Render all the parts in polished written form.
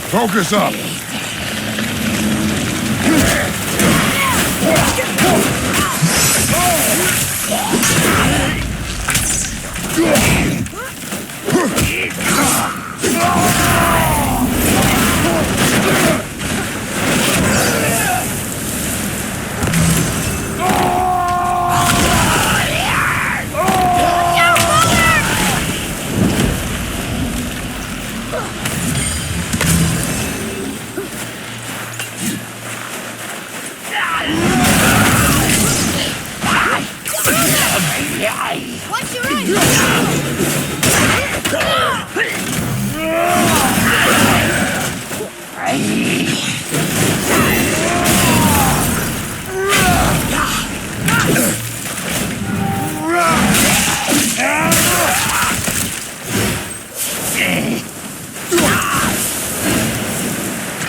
Focus up! Watch your eyes!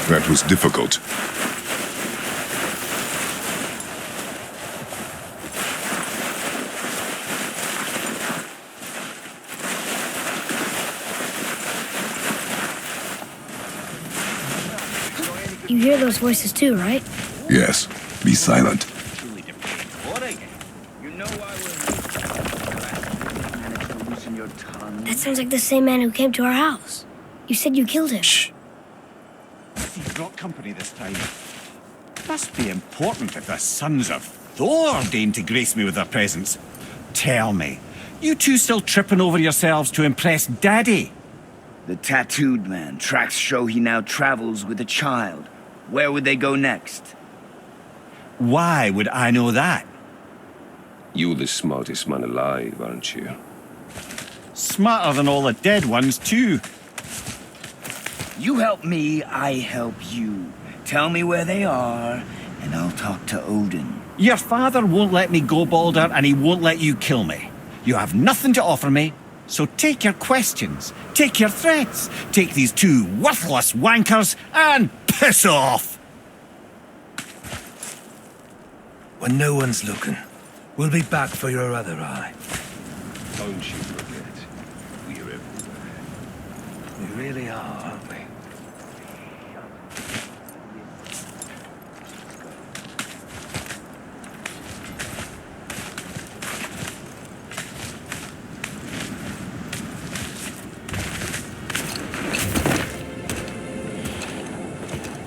That was difficult. You hear those voices too, right? Yes. Be silent. That sounds like the same man who came to our house. You said you killed him. Shh. You've brought company this time. Must be important if the sons of Thor deign to grace me with their presence. Tell me, you two still tripping over yourselves to impress Daddy? The tattooed man. Tracks show he now travels with a child. Where would they go next? Why would I know that? You're the smartest man alive, aren't you? Smarter than all the dead ones, too. You help me, I help you. Tell me where they are, and I'll talk to Odin. Your father won't let me go, Balder, and he won't let you kill me. You have nothing to offer me, so take your questions, take your threats, take these two worthless wankers, and piss off! When no one's looking, we'll be back for your other eye. Don't you forget, we're everywhere. We really are, aren't we?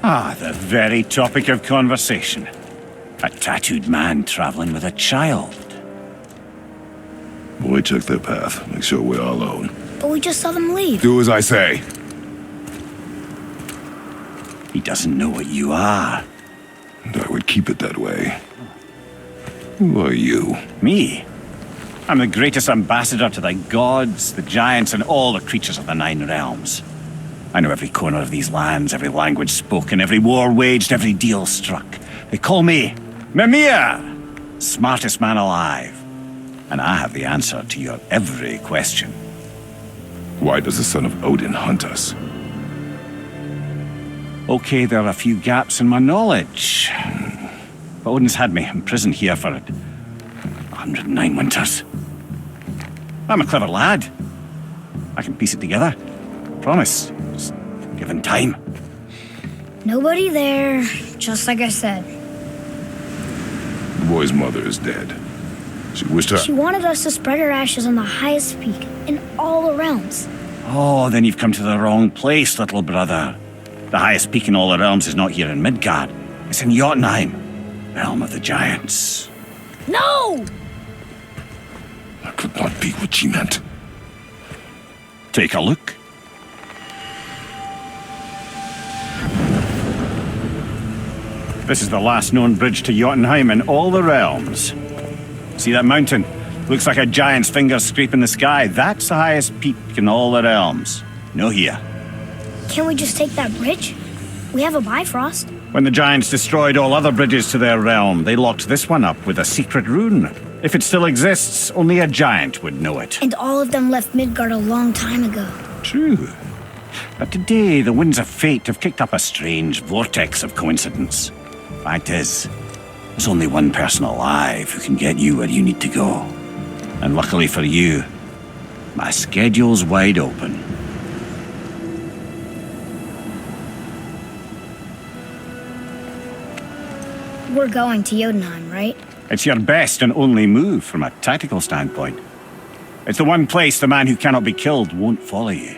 Ah, the very topic of conversation. A tattooed man traveling with a child. Boy, check their path. Make sure we're all alone. But we just saw them leave. Do as I say. He doesn't know what you are. And I would keep it that way. Who are you? Me? I'm the greatest ambassador to the gods, the giants, and all the creatures of the Nine Realms. I know every corner of these lands, every language spoken, every war waged, every deal struck. They call me Mimir, smartest man alive. And I have the answer to your every question. Why does the son of Odin hunt us? Okay, there are a few gaps in my knowledge. But Odin's had me imprisoned here for 109 winters. I'm a clever lad. I can piece it together. Promise. Just given time. Nobody there, just like I said. The boy's mother is dead. She wished her... She wanted us to spread her ashes on the highest peak in all the realms. Oh, then you've come to the wrong place, little brother. The highest peak in all the realms is not here in Midgard. It's in Jotunheim, realm of the giants. No! That could not be what she meant. Take a look. This is the last known bridge to Jotunheim in all the realms. See that mountain? Looks like a giant's finger scraping the sky. That's the highest peak in all the realms. No here. Can't we just take that bridge? We have a Bifrost. When the giants destroyed all other bridges to their realm, they locked this one up with a secret rune. If it still exists, only a giant would know it. And all of them left Midgard a long time ago. True. But today, the winds of fate have kicked up a strange vortex of coincidence. Fact is, there's only one person alive who can get you where you need to go. And luckily for you, my schedule's wide open. We're going to Jotunheim, right? It's your best and only move from a tactical standpoint. It's the one place the man who cannot be killed won't follow you.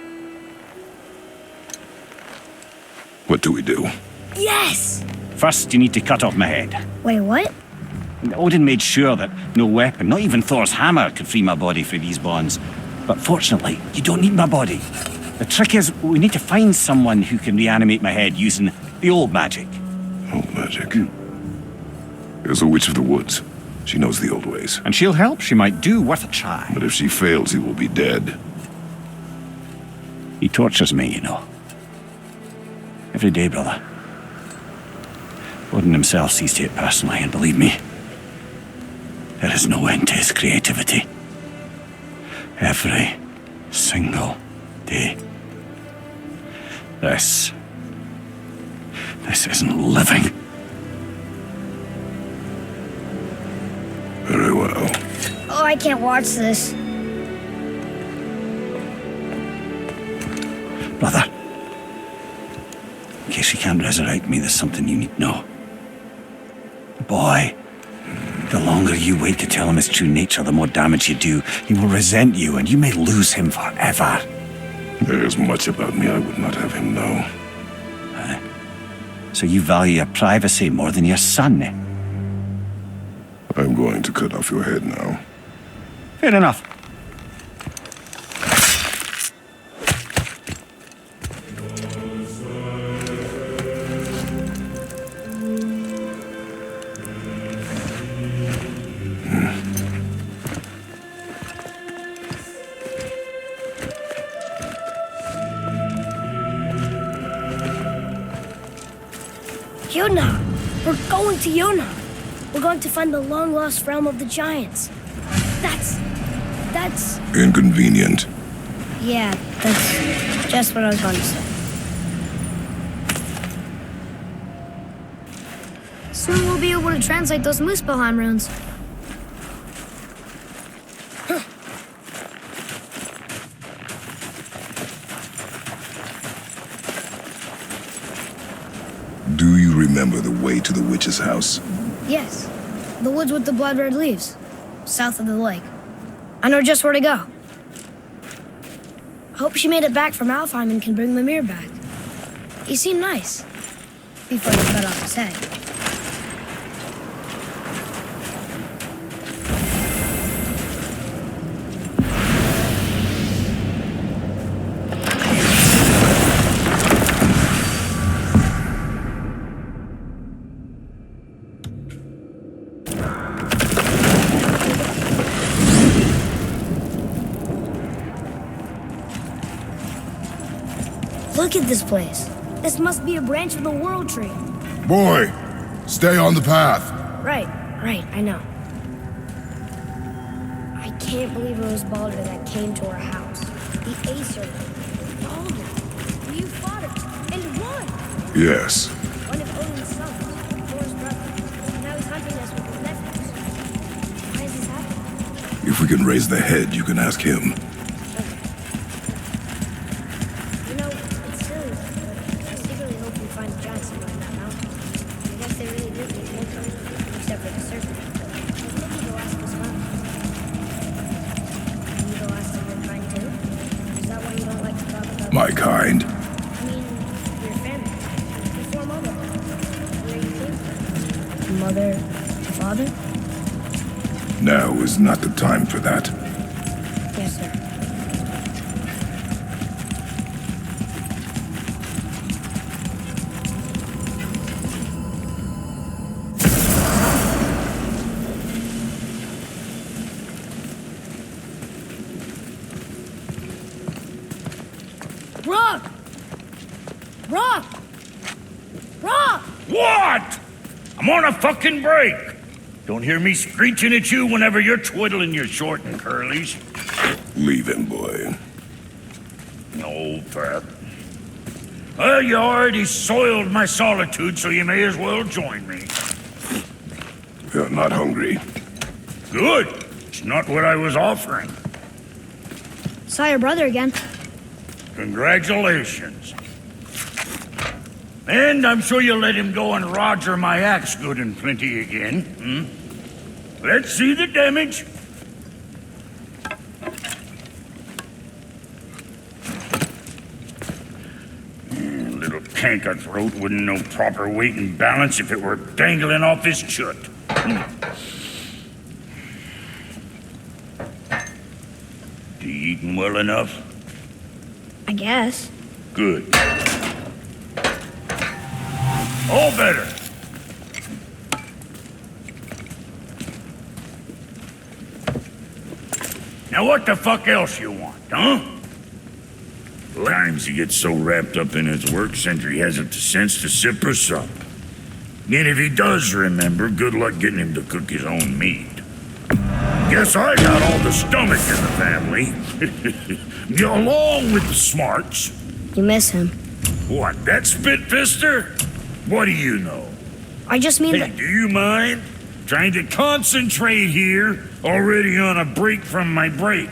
What do we do? Yes! First, you need to cut off my head. Wait, what? Odin made sure that no weapon, not even Thor's hammer, could free my body from these bonds. But fortunately, you don't need my body. The trick is, we need to find someone who can reanimate my head using the old magic. Old magic. There's a witch of the woods. She knows the old ways. And she'll help. She might do worth a try. But if she fails, he will be dead. He tortures me, you know. Every day, brother. Odin himself sees to it personally, and believe me, there is no end to his creativity. Every single day. This isn't living. Very well. Oh, I can't watch this. Brother, in case you can't resurrect me, there's something you need to know. Boy, the longer you wait to tell him his true nature, the more damage you do. He will resent you, and you may lose him forever. There's much about me I would not have him know. So you value your privacy more than your son, eh? I'm going to cut off your head now. Fair enough. Jotunheim! We're going to Jotunheim! We're going to find the long-lost realm of the giants. That's... Inconvenient. Yeah, that's just what I was going to say. Soon we'll be able to translate those Muspelheim runes. Do you remember the way to the witch's house? Yes, the woods with the blood-red leaves, south of the lake. I know just where to go. Hope she made it back from Alfheim and can bring Mimir back. He seemed nice, before you cut off his head. Look at this place. This must be a branch of the World Tree. Boy, stay on the path. Right, I know. I can't believe it was Baldur that came to our house. The Acer. Baldur. You fought it, and won! Yes. One of Odin's sons, Thor's brother. Now he's hunting us with his nephews. Why is this happening? If we can raise the head, you can ask him. You know, it's silly, but I secretly hope we find a giant somewhere in that mountain. I guess they really did leave Midgard, except for the serpent. Maybe they'll ask us why. Maybe they'll ask them their kind too? Is that why you don't like to talk about... My kind. I mean, your family. Before Mother. Where you came from. Mother and father? Now is not the time for that. Yes, sir. Rock! Rock! Rock! What? I'm on a fucking break. Don't hear me screeching at you whenever you're twiddling your short and curlies. Leave him, boy. No, Pat. Well, you already soiled my solitude, so you may as well join me. You're not hungry. Good. It's not what I was offering. Saw your brother again. Congratulations. And I'm sure you'll let him go and roger my axe good and plenty again. Let's see the damage. Little canker throat wouldn't know proper weight and balance if it were dangling off his chut. You eating well enough? I guess. Good. All better. Now what the fuck else you want, huh? Times he gets so wrapped up in his work, Sentry hasn't the sense to sip or sup. And if he does remember, good luck getting him to cook his own meat. Guess I got all the stomach in the family. Along with the smarts. You miss him. What, that spit-fister? What do you know? I just mean Hey, that... do you mind? Trying to concentrate here, already on a break from my break.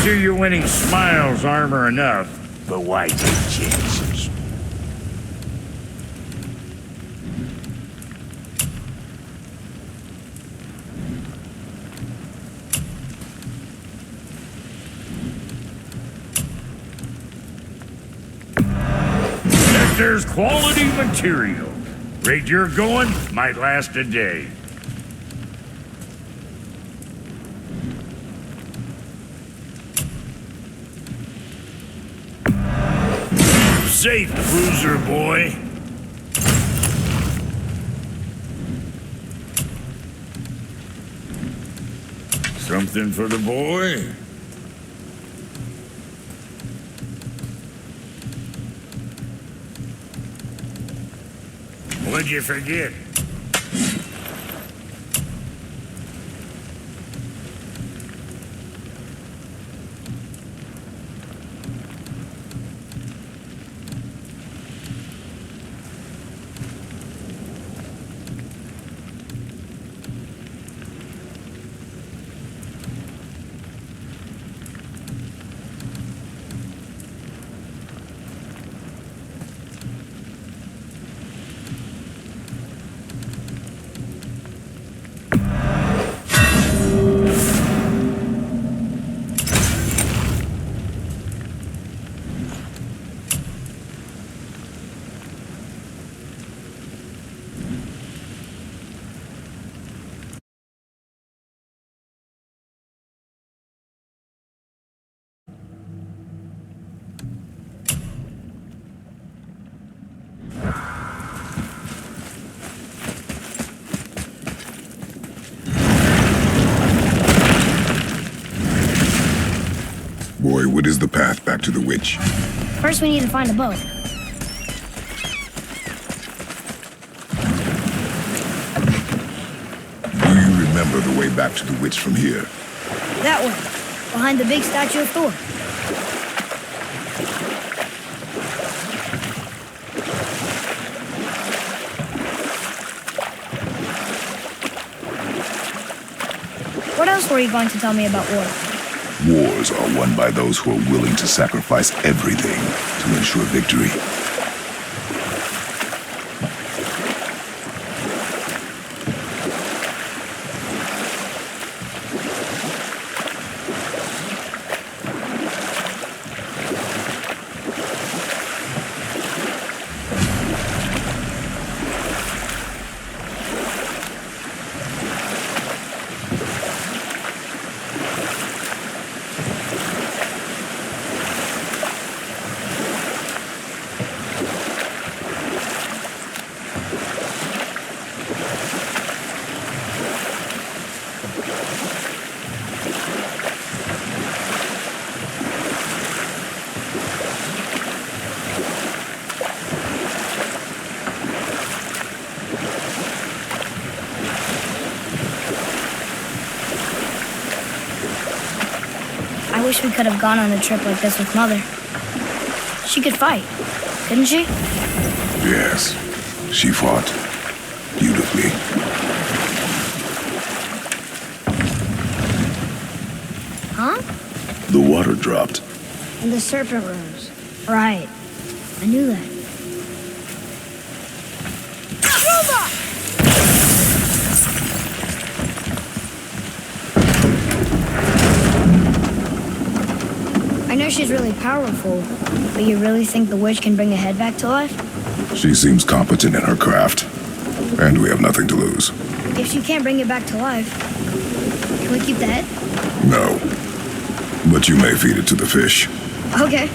Sure you're winning smiles, armor enough, but why take chances? That there's quality material. Rate you're going might last a day. Safe, cruiser boy. Something for the boy? What'd you forget? Boy, what is the path back to the witch? First we need to find a boat. Do you remember the way back to the witch from here? That way, behind the big statue of Thor. What else were you going to tell me about war? Wars are won by those who are willing to sacrifice everything to ensure victory. we could have gone on a trip like this with Mother. She could fight, couldn't she? Yes, she fought beautifully. Huh? The water dropped. And the serpent rose. Right. I knew that. I know she's really powerful, but you really think the witch can bring a head back to life? She seems competent in her craft, and we have nothing to lose. If she can't bring it back to life, can we keep the head? No, but you may feed it to the fish. Okay.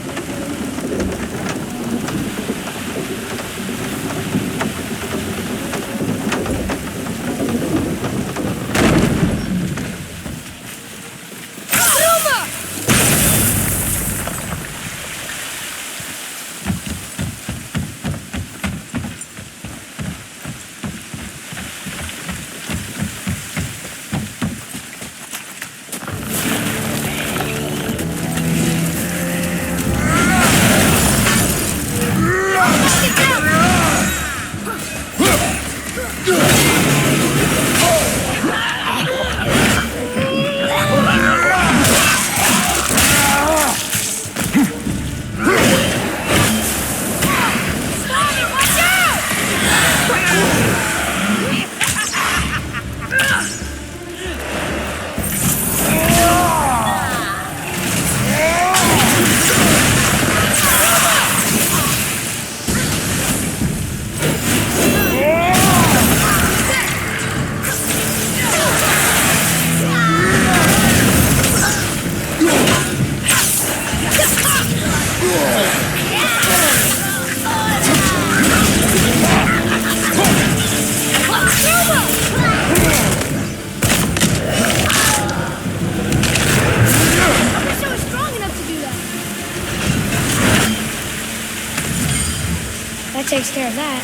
That takes care of that.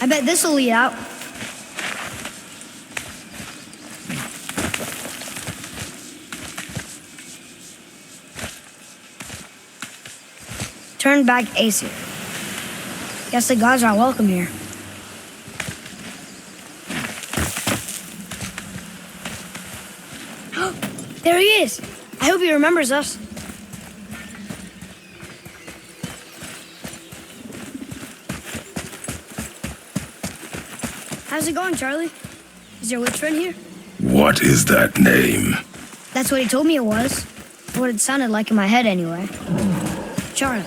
I bet this'll lead out. Turn back Aesir. Guess the gods are welcome here. There he is! I hope he remembers us. How's it going, Charlie? Is your witch friend here? What is that name? That's what he told me it was. What it sounded like in my head, anyway. Charlie.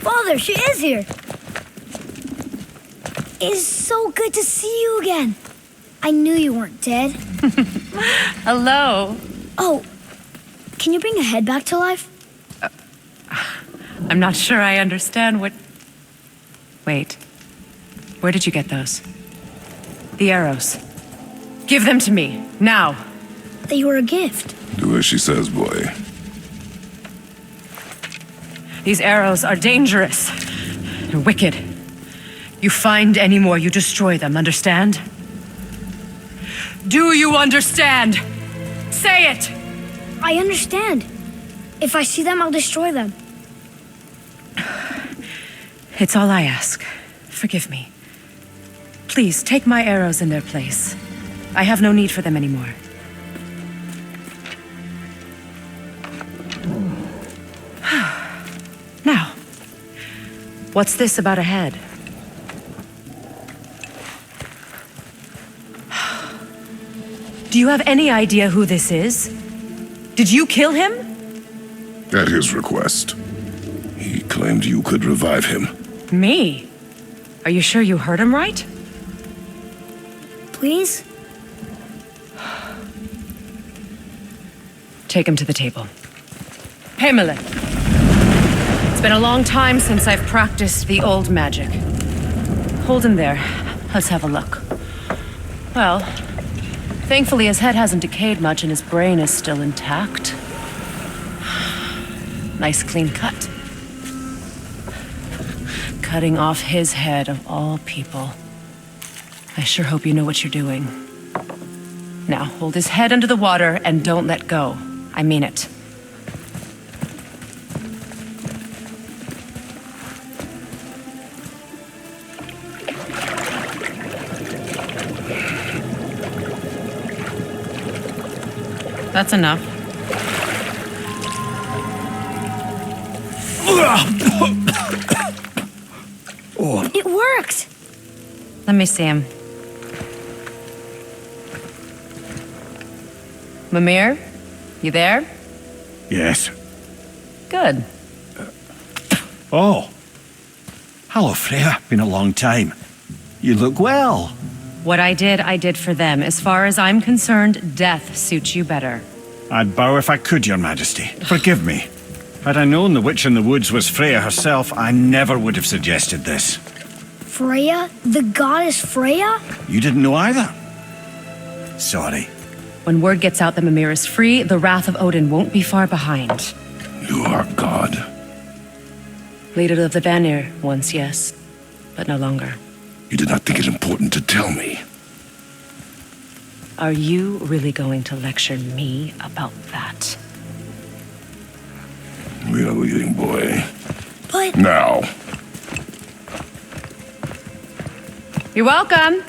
Father, she is here. It is so good to see you again. I knew you weren't dead. Hello. Oh, can you bring a head back to life? I'm not sure I understand what... Wait. Where did you get those? The arrows. Give them to me, now. They were a gift. Do as she says, boy. These arrows are dangerous and wicked. You find any more, you destroy them, understand? Do you understand? Say it! I understand. If I see them, I'll destroy them. It's all I ask. Forgive me. Please, take my arrows in their place. I have no need for them anymore. Now, what's this about a head? Do you have any idea who this is? Did you kill him? At his request. He claimed you could revive him. Me? Are you sure you heard him right? Please? Take him to the table. Pamela. It's been a long time since I've practiced the old magic. Hold him there. Let's have a look. Well, thankfully his head hasn't decayed much and his brain is still intact. Nice clean cut. Cutting off his head of all people. I sure hope you know what you're doing. Now, hold his head under the water and don't let go. I mean it. That's enough. It worked! Let me see him. Mimir? You there? Yes. Good. Oh. Hello, Freya. Been a long time. You look well. What I did for them. As far as I'm concerned, death suits you better. I'd bow if I could, Your Majesty. Forgive me. Had I known the witch in the woods was Freya herself, I never would have suggested this. Freya? The goddess Freya? You didn't know either? Sorry. When word gets out that Mimir is free, the wrath of Odin won't be far behind. You are God. Leader of the Vanir, once yes, but no longer. You did not think it important to tell me. Are you really going to lecture me about that? We are leaving, boy. But Now. You're welcome.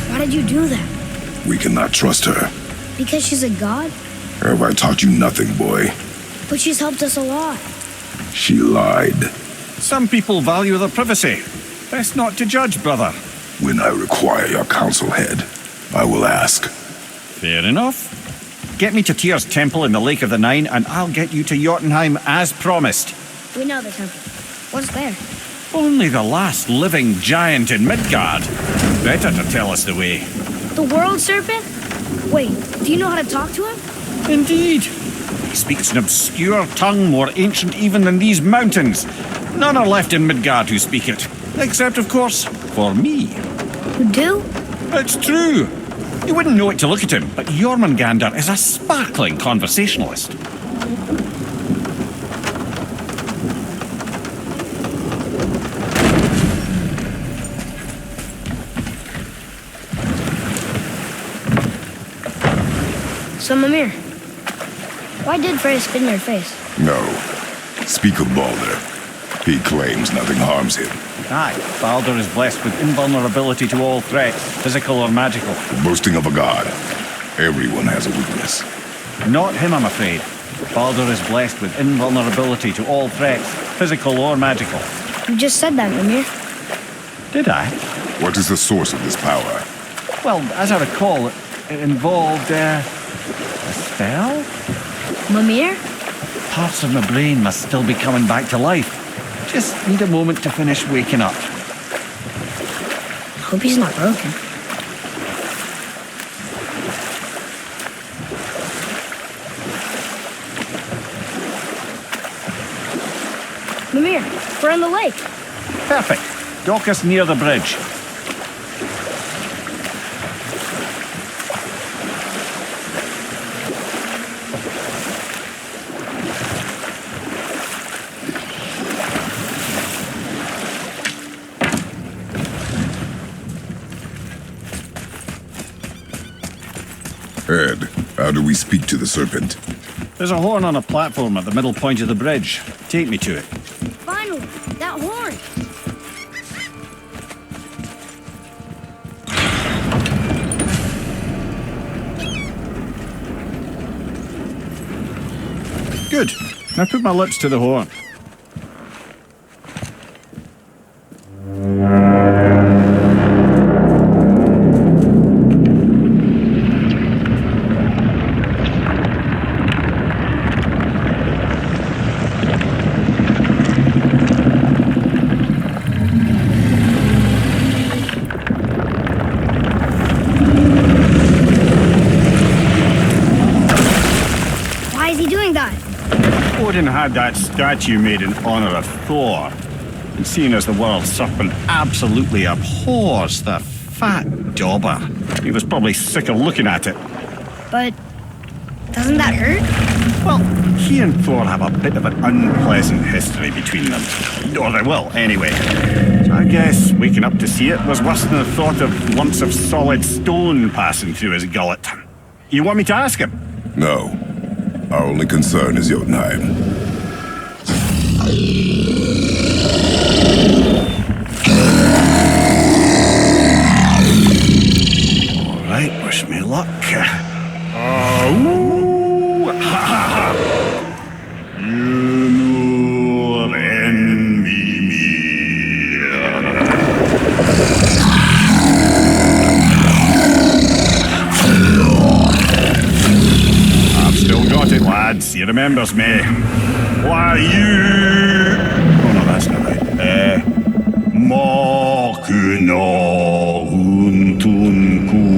why did you do that? We cannot trust her. Because she's a god? Have I taught you nothing, boy? But she's helped us a lot. She lied. Some people value their privacy. Best not to judge, brother. When I require your council head, I will ask. Fair enough. Get me to Tyr's temple in the Lake of the Nine, and I'll get you to Jotunheim as promised. We know the temple. What's there? Only the last living giant in Midgard. Better to tell us the way. The world serpent? Wait, do you know how to talk to him? Indeed. He speaks an obscure tongue more ancient even than these mountains. None are left in Midgard who speak it. Except, of course, for me. You do? It's true. You wouldn't know it to look at him, but Jormungandr is a sparkling conversationalist. So, Mimir, why did Freya spit in your face? No. Speak of Baldur. He claims nothing harms him. Aye, Baldur is blessed with invulnerability to all threats, physical or magical. The boasting of a god. Everyone has a weakness. Not him, I'm afraid. Baldur is blessed with invulnerability to all threats, physical or magical. You just said that, Mimir. Did I? What is the source of this power? Well, as I recall, it involved, a spell? Mimir? Parts of my brain must still be coming back to life. Just need a moment to finish waking up. Hope he's not broken. Mimir, we're on the lake. Perfect. Dock us near the bridge. Ed, how do we speak to the serpent? There's a horn on a platform at the middle point of the bridge. Take me to it. Finally, that horn. Good. Now put my lips to the horn. Why is he doing that? Odin had that statue made in honor of Thor. And seeing as the world serpent absolutely abhors the fat dauber, he was probably sick of looking at it. But doesn't that hurt? Well, he and Thor have a bit of an unpleasant history between them. Or they will, anyway. So I guess waking up to see it was worse than the thought of lumps of solid stone passing through his gullet. You want me to ask him? No. Our only concern is Jotunheim. All right, wish me luck. Ooh, ha, ha, ha. You nur envy me. I've still got it, lads. He remembers me. Why, you... Oh, no, that's not right. Makuna huntun kun.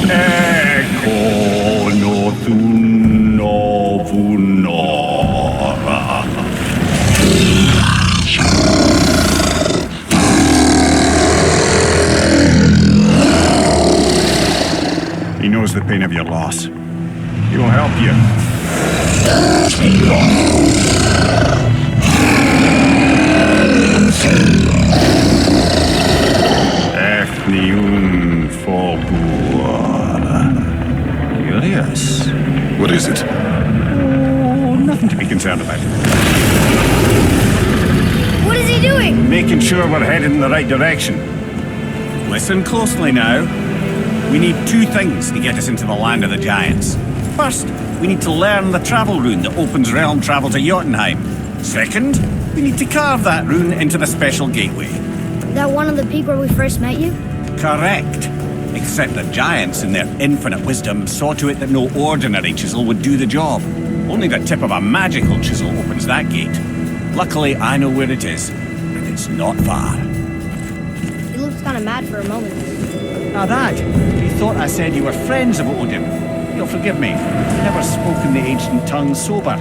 Eko no thuno vunora. He knows the pain of your loss. He will help you. Efniun Fogur. Curious. What is it? Oh, nothing to be concerned about. What is he doing? Making sure we're headed in the right direction. Listen closely now. We need two things to get us into the land of the giants. First, we need to learn the travel rune that opens realm travel to Jotunheim. Second, we need to carve that rune into the special gateway. That one on the peak where we first met you? Correct. Except the giants, in their infinite wisdom, saw to it that no ordinary chisel would do the job. Only the tip of a magical chisel opens that gate. Luckily, I know where it is, and it's not far. He looked kind of mad for a moment. Now that, you thought I said you were friends of Odin. You'll forgive me. I've never spoken the ancient tongue sober.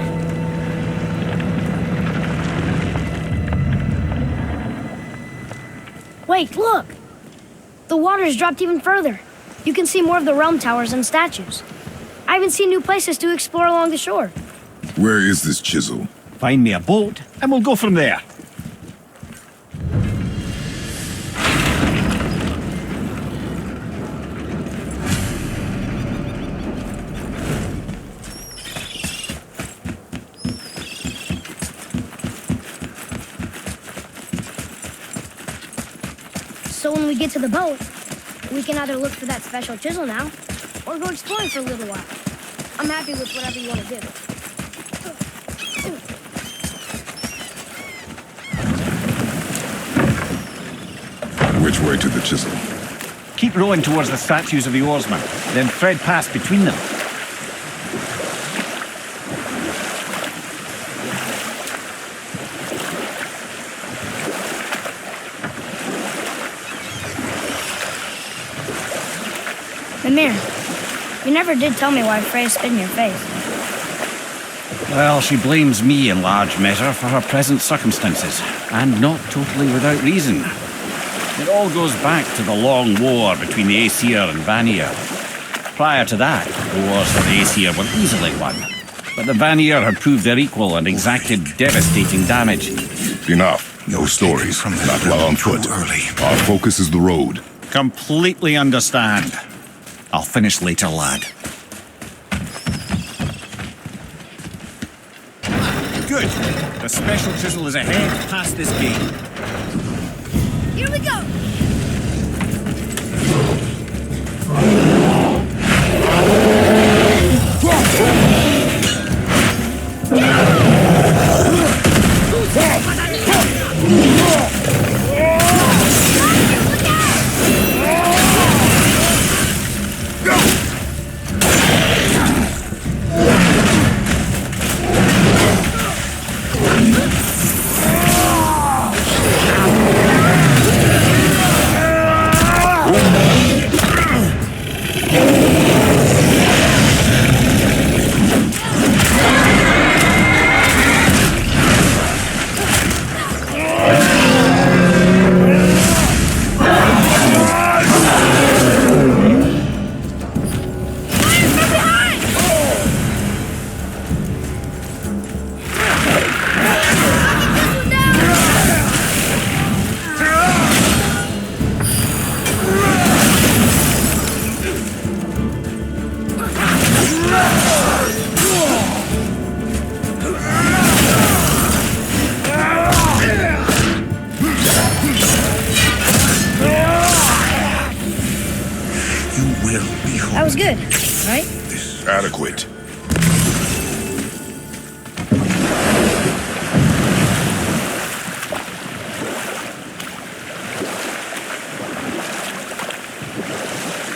Wait, look! The water's dropped even further. You can see more of the realm towers and statues. I even see new places to explore along the shore. Where is this chisel? Find me a boat, and we'll go from there. So when we get to the boat, we can either look for that special chisel now, or go exploring for a little while. I'm happy with whatever you want to do. Which way to the chisel? Keep rowing towards the statues of the oarsmen, then thread past between them. Mimir, you never did tell me why Freya spit in your face. Well, she blames me in large measure for her present circumstances, and not totally without reason. It all goes back to the long war between the Aesir and Vanir. Prior to that, the wars for the Aesir were easily won, but the Vanir had proved their equal and exacted devastating damage. Enough. No stories, from not while on foot. too early. Our focus is the road. Completely understand. I'll finish later, lad. Good. The special chisel is ahead past this gate. Here we go! That was good, right? Adequate.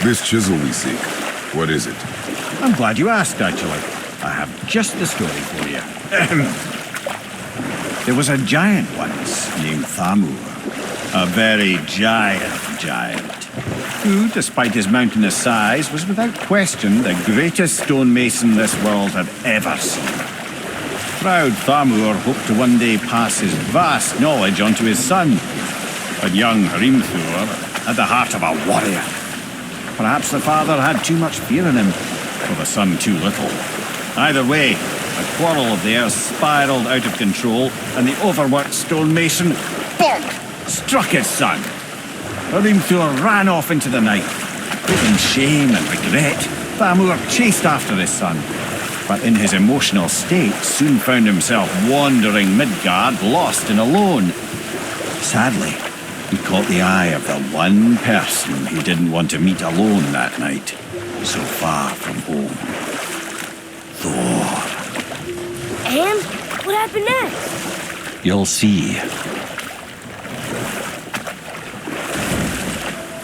This chisel we seek, what is it? I'm glad you asked, actually. I have just the story for you. There was a giant once named Thamur. A very giant, who, despite his mountainous size, was without question the greatest stonemason this world had ever seen. Proud Thamur hoped to one day pass his vast knowledge on to his son. But young Hrimthur had the heart of a warrior. Perhaps the father had too much fear in him, or the son too little. Either way, a quarrel of theirs spiraled out of control, and the overworked stonemason, bonk, struck his son. Hrimthur ran off into the night. In shame and regret, Thamur chased after his son, but in his emotional state soon found himself wandering Midgard, lost and alone. Sadly, he caught the eye of the one person he didn't want to meet alone that night, so far from home. Thor. And what happened next? You'll see.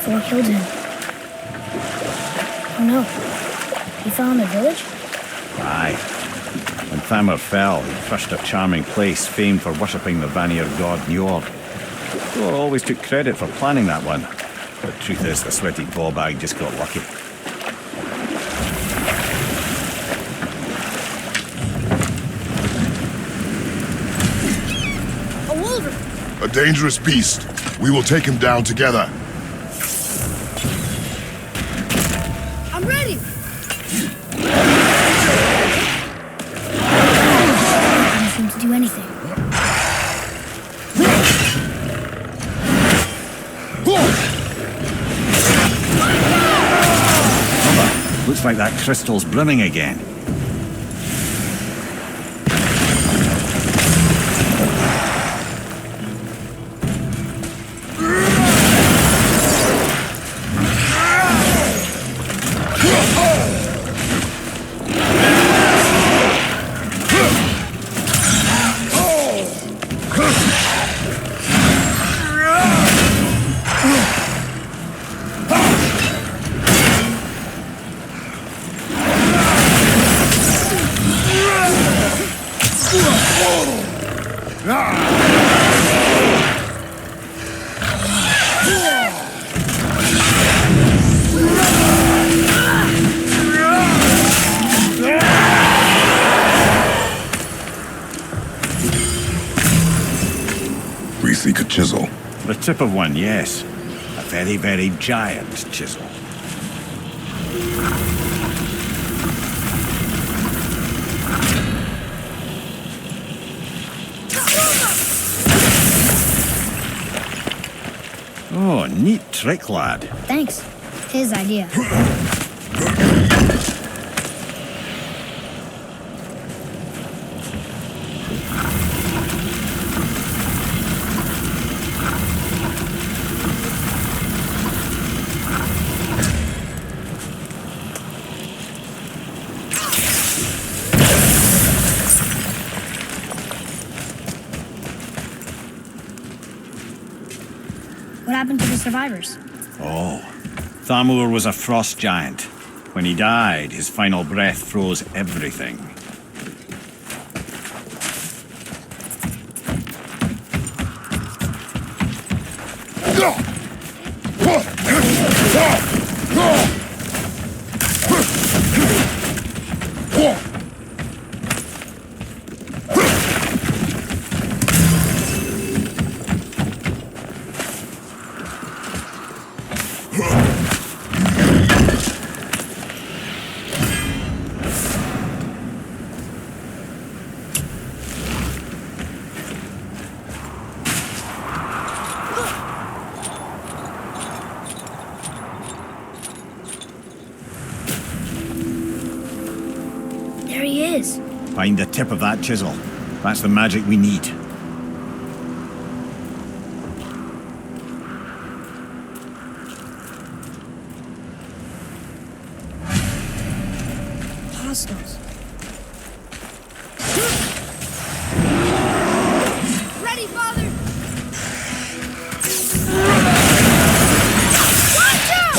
Thor killed him. Oh no. He fell in the village? Aye. When Thamur fell, he crushed a charming place famed for worshipping the Vanir god Njord. Thor always took credit for planning that one. The truth is, the sweaty ballbag just got lucky. A wolverine! A dangerous beast. We will take him down together. I'm ready! Doesn't seem to do anything. Looks like that crystal's brimming again. We seek a chisel. The tip of one, yes. A very, very giant chisel. Oh, neat trick, lad. Thanks. His idea. What happened to the survivors? Oh, Thamur was a frost giant. When he died, his final breath froze everything. There he is. Find the tip of that chisel. That's the magic we need. Hostiles. Ready, father! Watch out!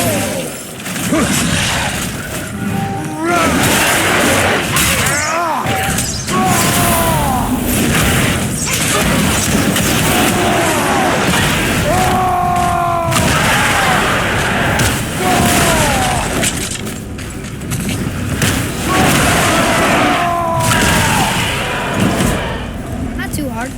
Not too hard.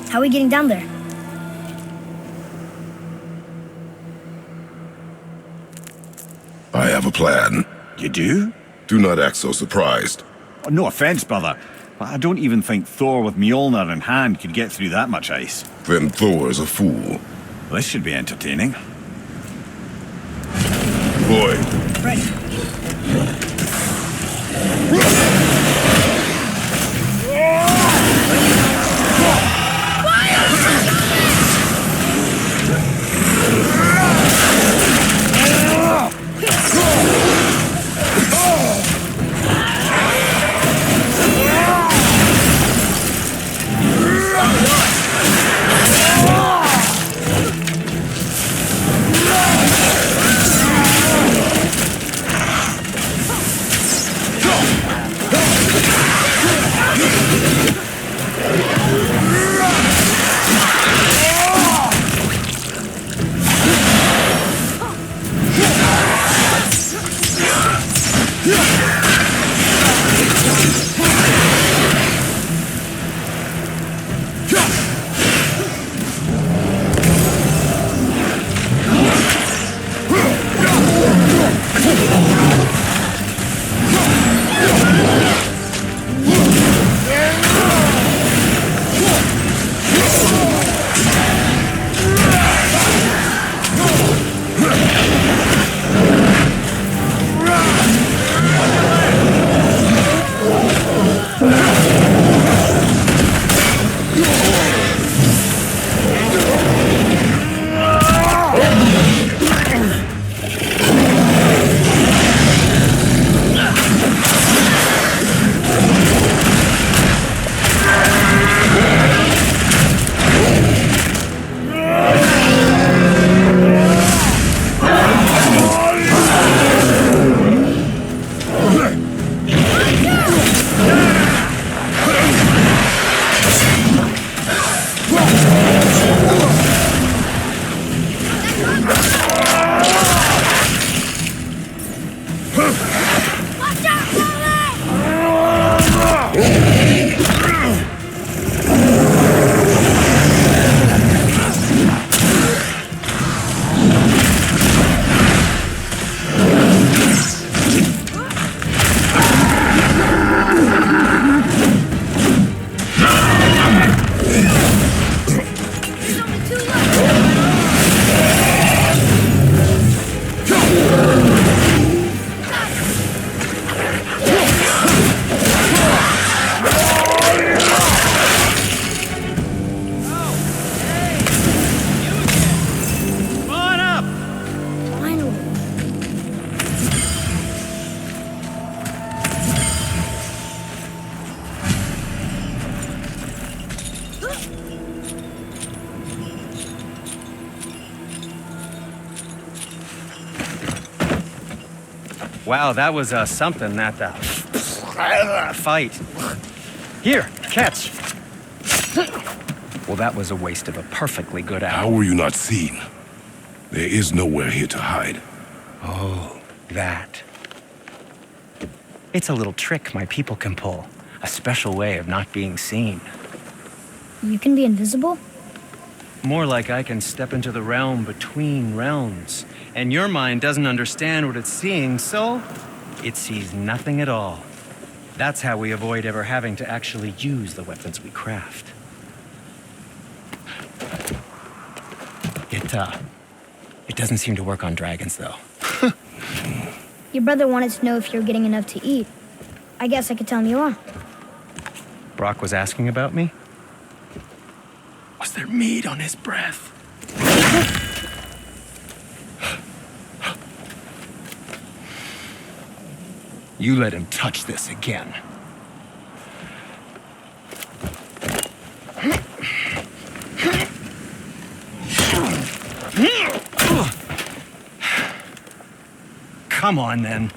How are we getting down there? I have a plan. You do? Do not act so surprised. Oh, no offense, brother, but I don't even think Thor with Mjolnir in hand could get through that much ice. Then Thor is a fool. This should be entertaining. Boy, Ready. Wow, that was something, that fight. Here, catch. Well, that was a waste of a perfectly good How hour. were you not seen? There is nowhere here to hide. Oh, that. It's a little trick my people can pull. A special way of not being seen. You can be invisible? More like I can step into the realm between realms. And your mind doesn't understand what it's seeing, so it sees nothing at all. That's how we avoid ever having to actually use the weapons we craft. It doesn't seem to work on dragons, though. Your brother wanted to know if you're getting enough to eat. I guess I could tell him you are. Brock was asking about me? Was there meat on his breath? You let him touch this again. Come on, then.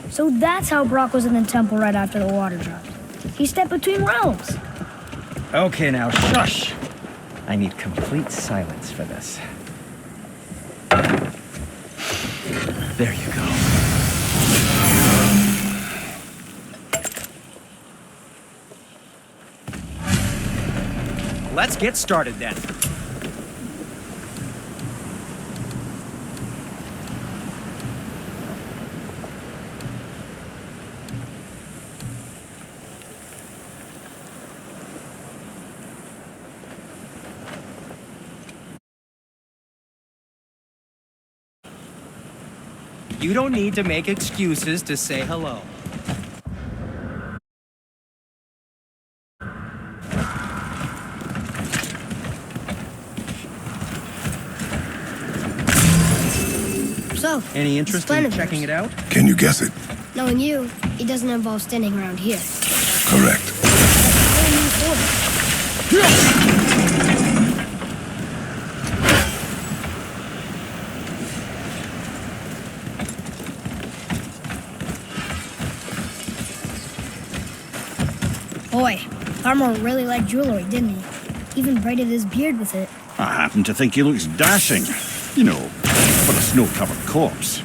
So that's how Brock was in the temple right after the water dropped. He stepped between realms. Okay, now shush. I need complete silence for this. There you go. Let's get started then. You don't need to make excuses to say hello. So, Any interest plan in of checking yours. it out? Can you guess it? Knowing you, it doesn't involve standing around here. Correct. What do you mean for? Boy, Farmer really liked jewelry, didn't he? Even braided his beard with it. I happen to think he looks dashing. You know, for a snow-covered corpse.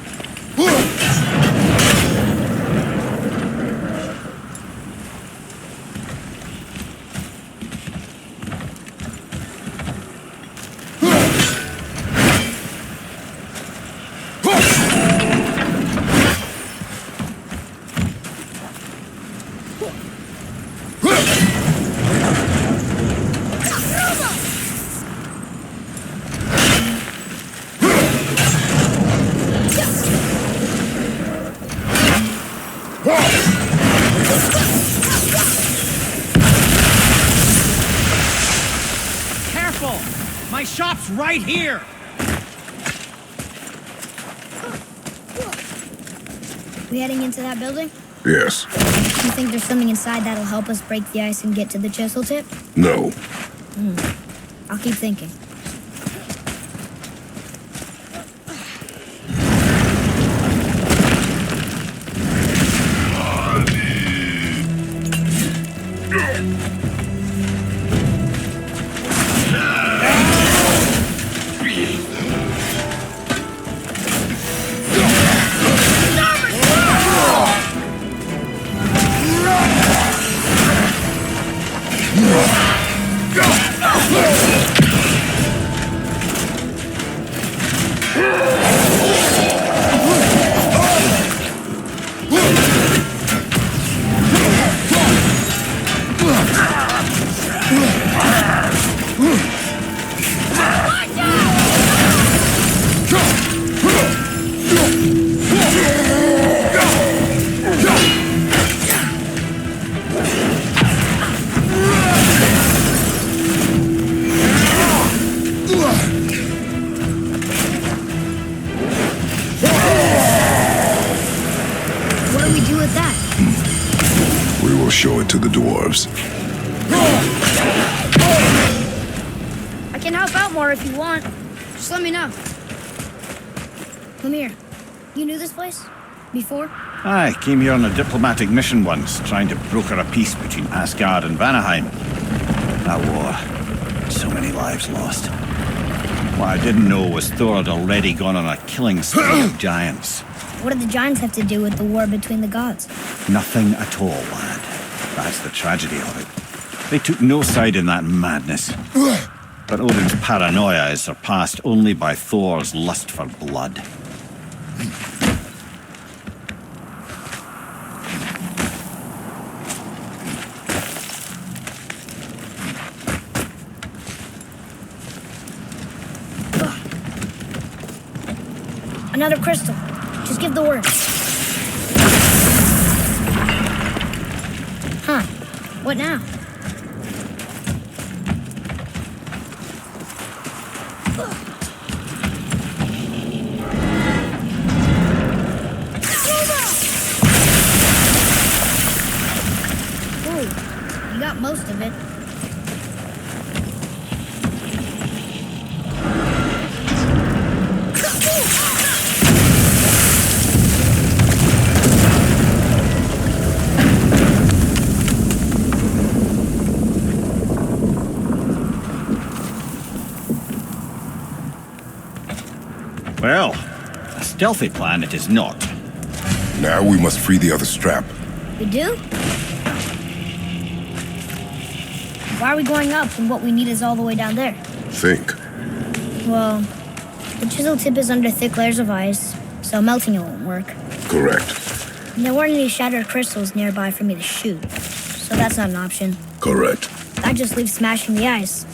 Careful! My shop's right here! We heading into that building? Yes. You think there's something inside that'll help us break the ice and get to the chisel tip? No. I'll keep thinking. What do we do with that? We will show it to the dwarves. I can help out more if you want. Just let me know. Come here. You knew this place? Before? I came here on a diplomatic mission once, trying to broker a peace between Asgard and Vanaheim. That war, so many lives lost. What I didn't know was Thor had already gone on a killing spree of giants. What did the giants have to do with the war between the gods? Nothing at all, lad. That's the tragedy of it. They took no side in that madness. But Odin's paranoia is surpassed only by Thor's lust for blood. Another crystal. Just give the word. Huh. What now? Ooh, you got most of it. Well, a stealthy plan it is not. Now we must free the other strap. We do? Why are we going up when what we need is all the way down there? Think. Well, the chisel tip is under thick layers of ice, so melting it won't work. Correct. And there weren't any shattered crystals nearby for me to shoot, so that's not an option. Correct. That just leaves smashing the ice.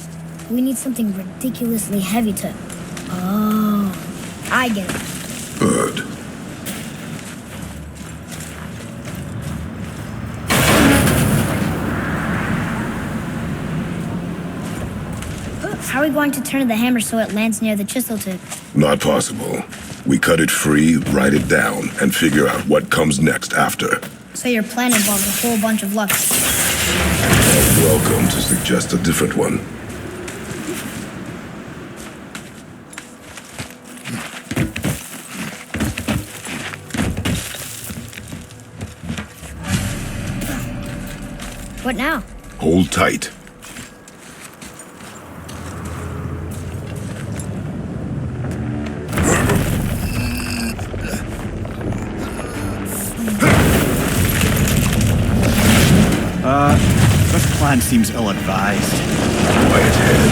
We need something ridiculously heavy to... Oh, I get it. Good. How are we going to turn the hammer so it lands near the chisel tip? Not possible. We cut it free, write it down, and figure out what comes next after. So your plan involves a whole bunch of luck. You're welcome to suggest a different one. What now? Hold tight. This plan seems ill-advised. Quiet head.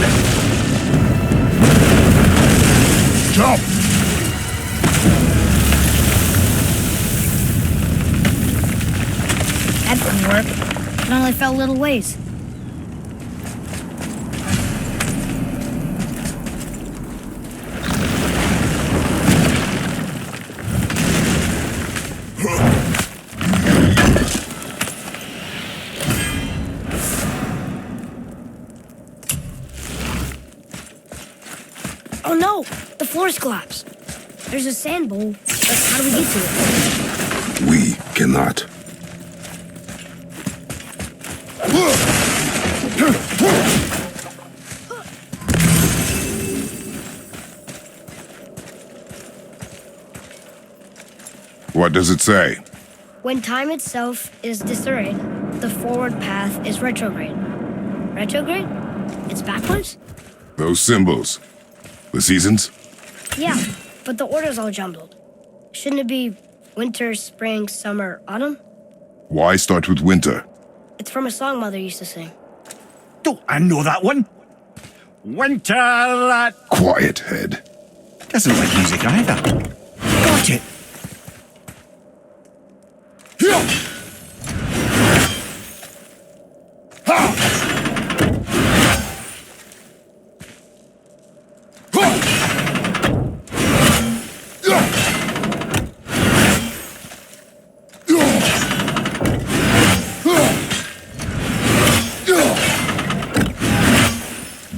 Jump! That didn't work. It only fell little ways. Oh no! The floor's collapsed. There's a sand bowl, but how do we get to it? We cannot. What does it say? When time itself is disarrayed, the forward path is retrograde. Retrograde? It's backwards? Those symbols. The seasons? Yeah, but the order's all jumbled. Shouldn't it be winter, spring, summer, autumn? Why start with winter? It's from a song Mother used to sing. Oh, I know that one. Winter that... Quiet head. Doesn't like music either. Got it.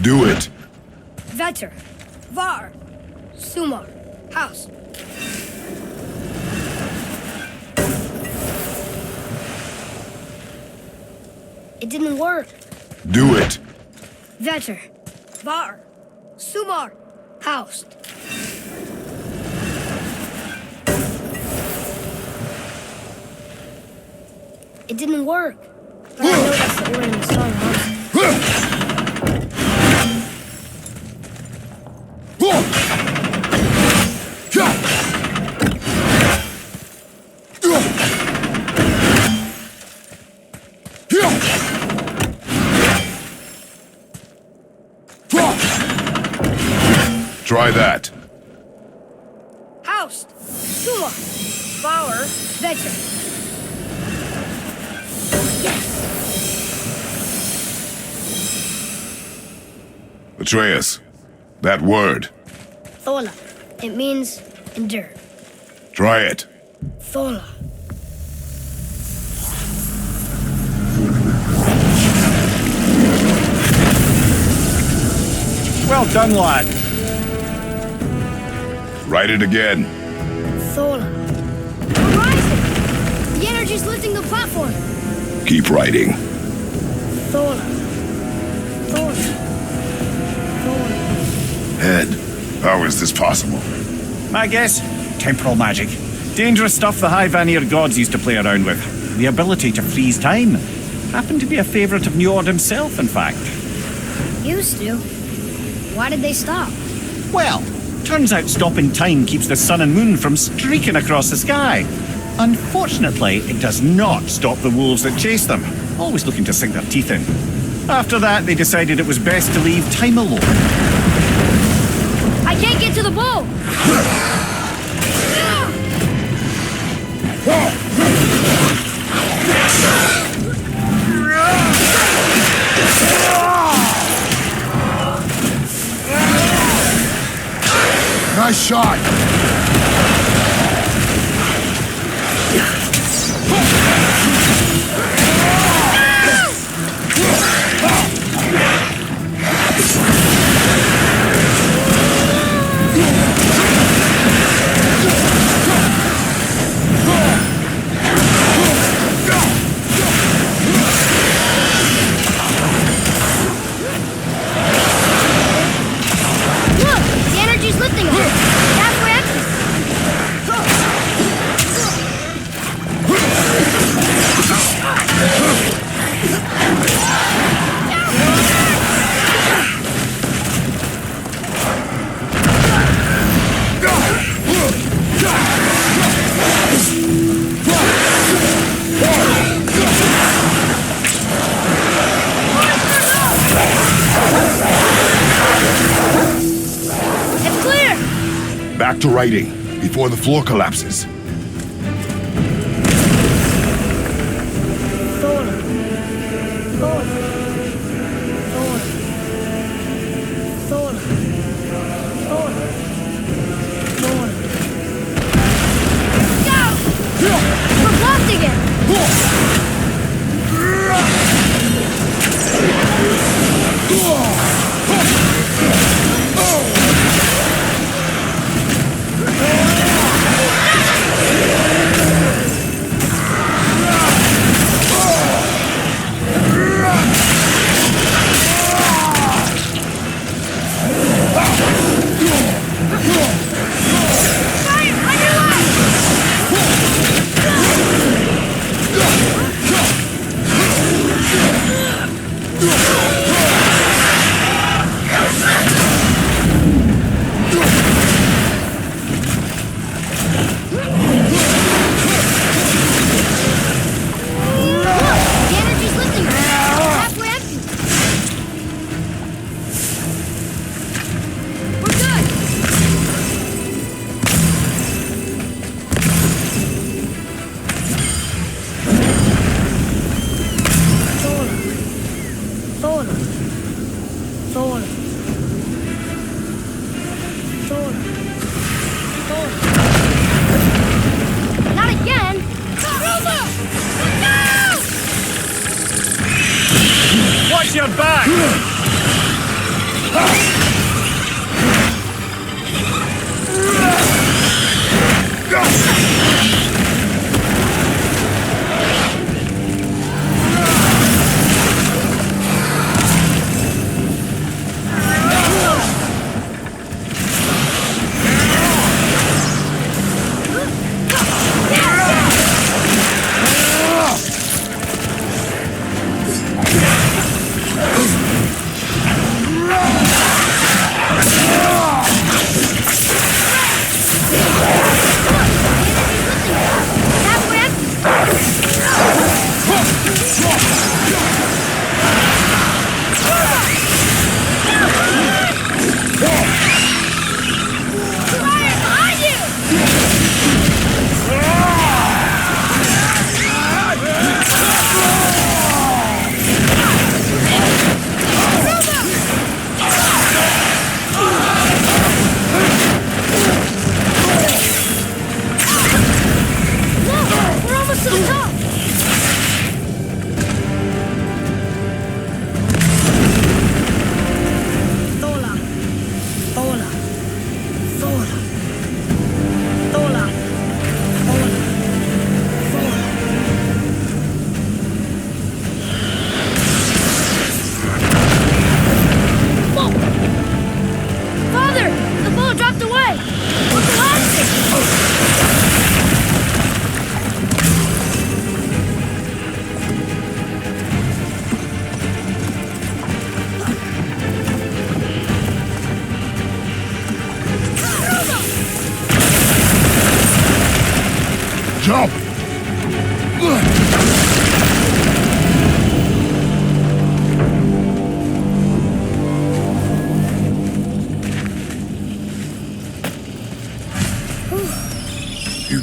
Do it. Vetter, Var, Sumar, House. It didn't work. Do it. Vetter, Var, Sumar, Housed. It didn't work. But I know that's the order in the song, Housed. Try that. Housed. Suma. Power. Better. Yes. Atreus, that word. Thola. It means endure. Try it. Thola. Well done, lad. Write it again. Thola. We're rising! The energy's lifting the platform. Keep writing. Thola. Thola. Thola. Head, how is this possible? My guess? Temporal magic. Dangerous stuff the High Vanir gods used to play around with. The ability to freeze time. Happened to be a favorite of Njord himself, in fact. Used to. Why did they stop? Well, turns out stopping time keeps the sun and moon from streaking across the sky. Unfortunately, it does not stop the wolves that chase them, always looking to sink their teeth in. After that, they decided it was best to leave time alone. I can't get to the bow! Nice shot! Look! The energy's lifting us! Halfway empty! It's clear! Back to writing, before the floor collapses. Thola. Thola. Thola. Thola. Thola. Thola. Go! We're blocked again! Fire! On your left! Look! The energy's lifting us! Halfway empty! We're good! Thola. Thola. Thola. Thola. Thola. Not again! Roma! Look out! Watch your back!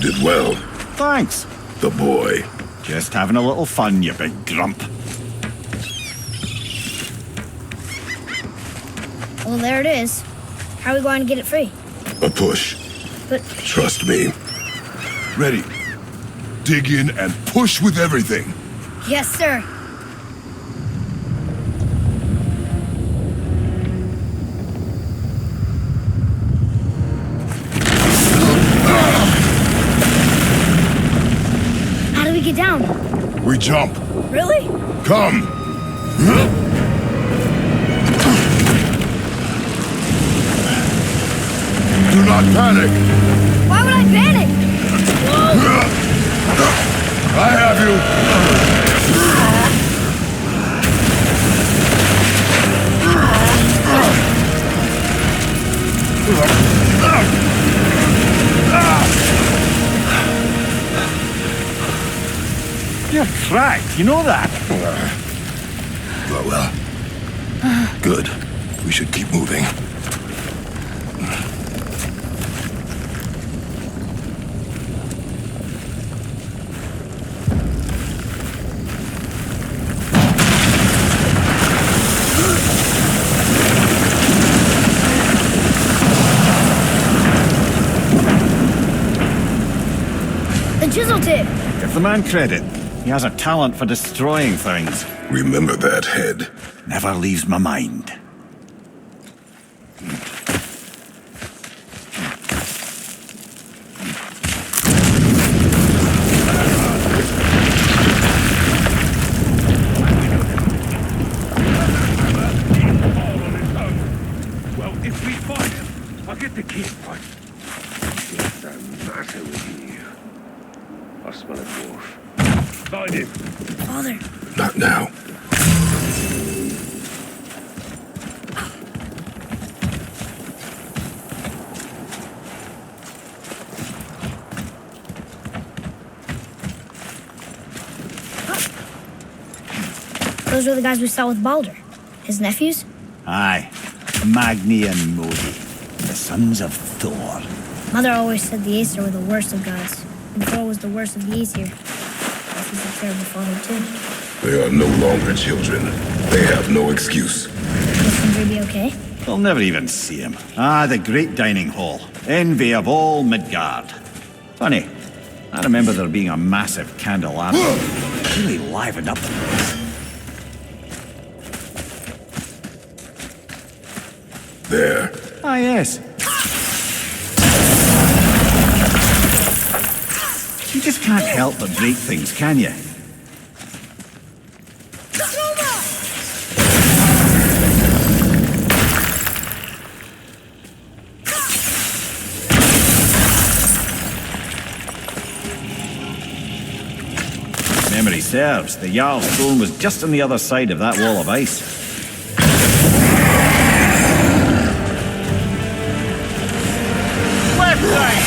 did well. Thanks. The boy. Just having a little fun, you big grump. Well, there it is. How are we going to get it free? A push. But Trust me. Ready. Dig in and push with everything. yes, sir. How do we get down? We jump. Really? Come. Do not panic. Why would I panic? I have you. You're cracked, you know that? Well. Good. We should keep moving. The chisel tip. Give the man credit. He has a talent for destroying things. Remember that head. Never leaves my mind. Well, if we find him, I'll get the key. What's the matter with you? I smell a dwarf. Find him. Father. Not now. Those were the guys we saw with Baldur. His nephews? Aye. Magni and Modi. The sons of Thor. Mother always said the Aesir were the worst of gods, and Thor was the worst of the Aesir. Guess he's a terrible father, too. They are no longer children. They have no excuse. Will Sindri be okay? They'll never even see him. Ah, the great dining hall. Envy of all Midgard. Funny. I remember there being a massive candelabra. Really livened up the place. There. Ah, yes. You just can't help but break things, can you? Memory serves, the Jarl's throne was just on the other side of that wall of ice. Left side!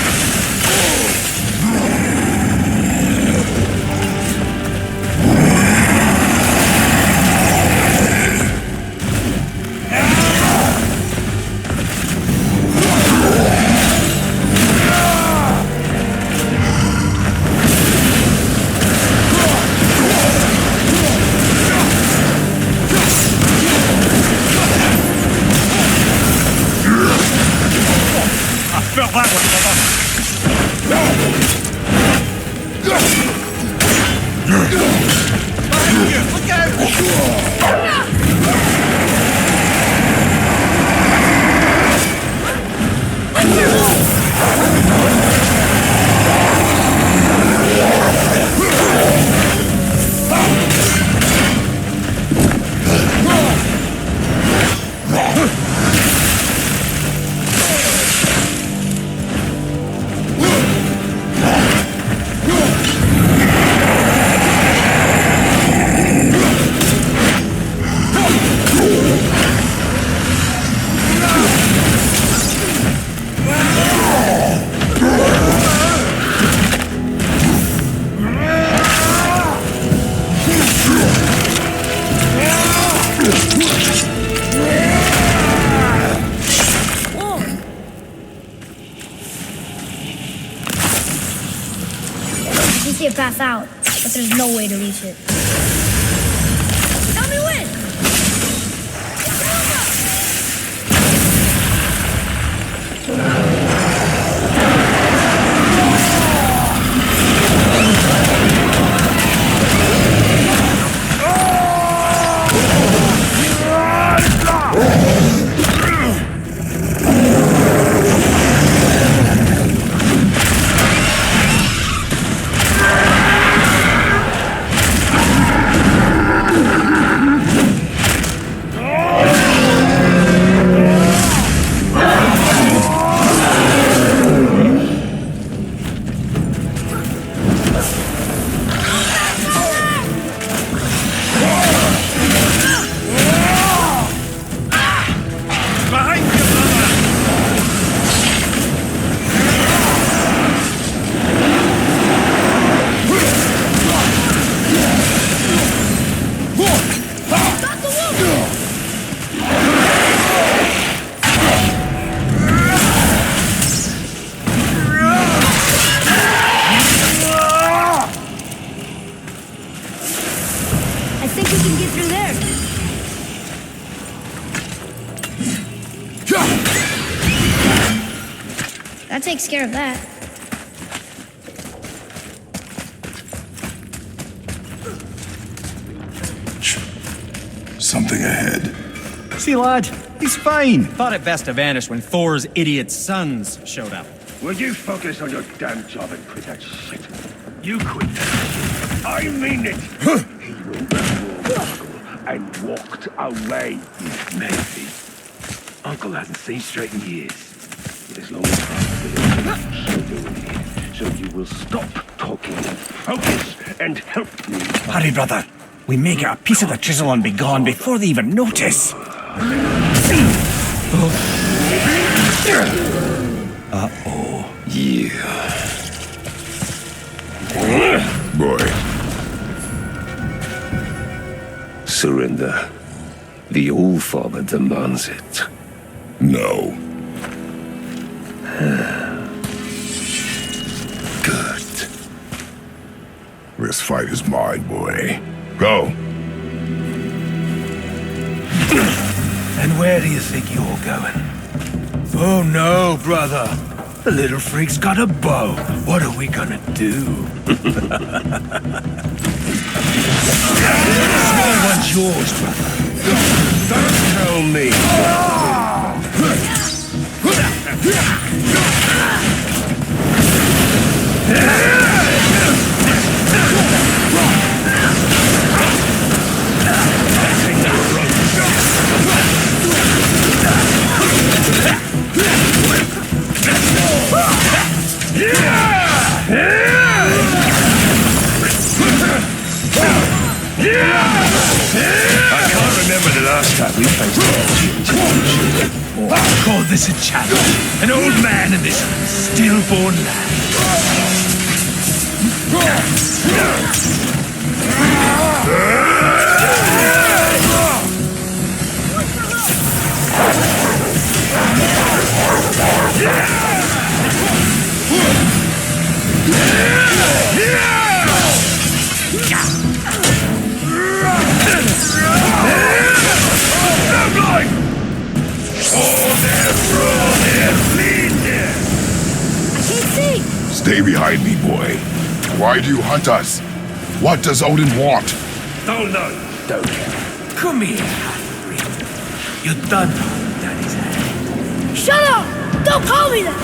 Felt that myself out, but there's no way to reach it. Tell me when! That takes care of that. Something ahead. See, lad, he's fine. Thought it best to vanish when Thor's idiot sons showed up. Will you focus on your damn job and quit that shit? You quit that shit. I mean it. He rolled that wall, and walked away. Maybe. Uncle hasn't seen straight in years. But as long as I'm so do we. So you will stop talking and focus and help me. Hurry, brother. We may get a piece of the chisel and be gone before they even notice. Uh-oh. Yeah. Boy. Surrender. The All-Father demands it. No. Good. This fight is mine, boy. Go. And where do you think you're going? Oh no, brother. The little freak's got a bow. What are we gonna do? Small one's yours, brother. Don't tell me. I can't remember the last time we faced a I call this a challenge. An old man and this stillborn lad. Stay behind me, boy. Why do you hunt us? What does Odin want? Don't know. Don't care. Come here, half-breed. You done holding Daddy's hand. Shut up! Don't call me that!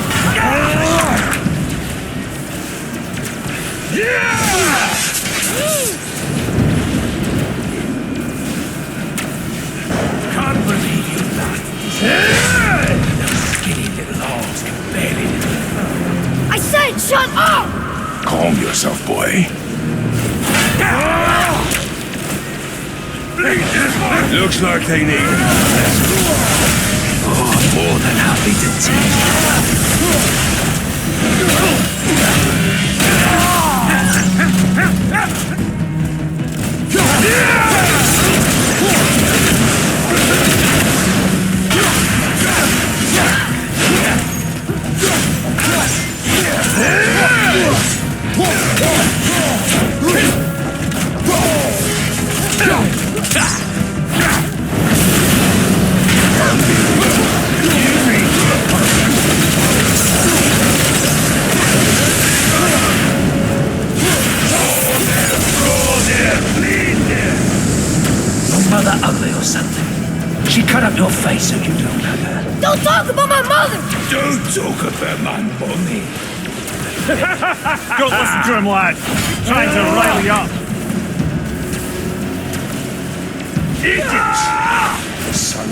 Can't believe you lasted. Those skinny little arms can barely lift a thumb. I said shut up! Calm yourself, boy. Looks like they need it. Oh, more than happy to teach. face so you don't have her. Don't talk about my mother! Don't talk about my mommy. Don't listen to him, lad. He's trying to rile you up. Son.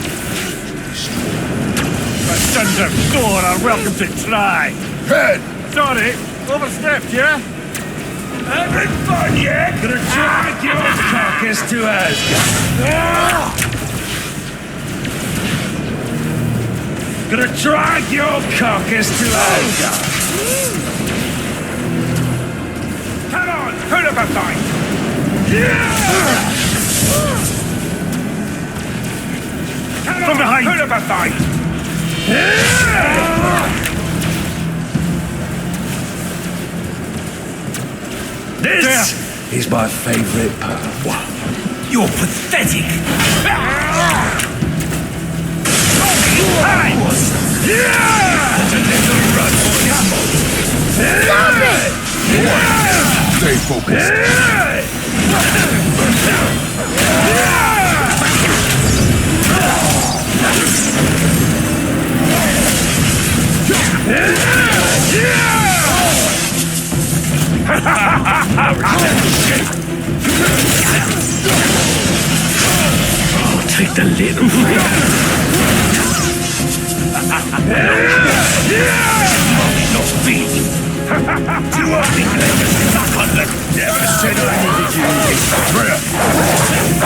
The sons of Thor are welcome to try. Head! Sorry, overstepped, yeah? Having fun yet? Gonna drag your carcass to Asgard. Gonna drag your carcass to Asgard. Come on, put up a fight. Come From on, behind. put up a fight. This is my favorite part. You're pathetic. Stay focused. Take the little not big. You only suck on the never said I needed you in this prayer.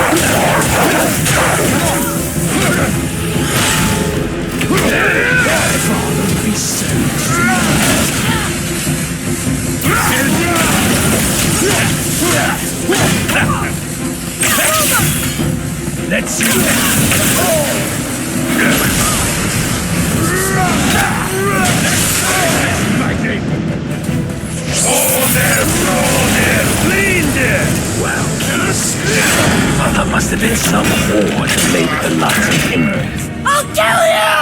Father, be Let's see Wow, kiss. Oh, that must have been some whore that made the Latin hymn. I'll kill you!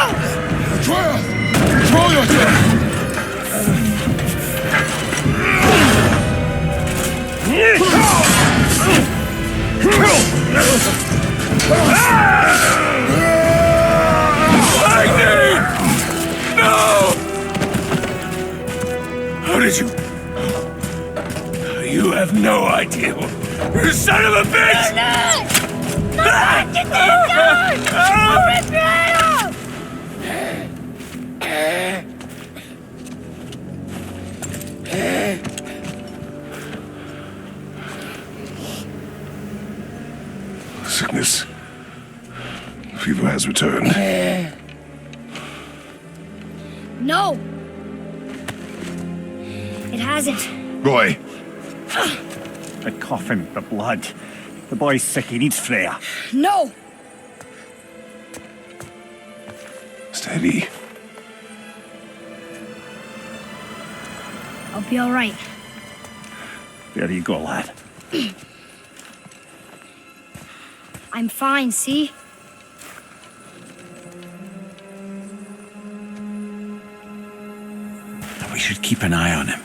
Atreus! Control yourself! How did you? You have no idea. You son of a bitch! Sickness. Fever has returned. No! It hasn't. Roy, The coughing, the blood. The boy's sick, he needs Freya. No! steady. I'll be alright. There you go, lad. I'm fine, see? We should keep an eye on him.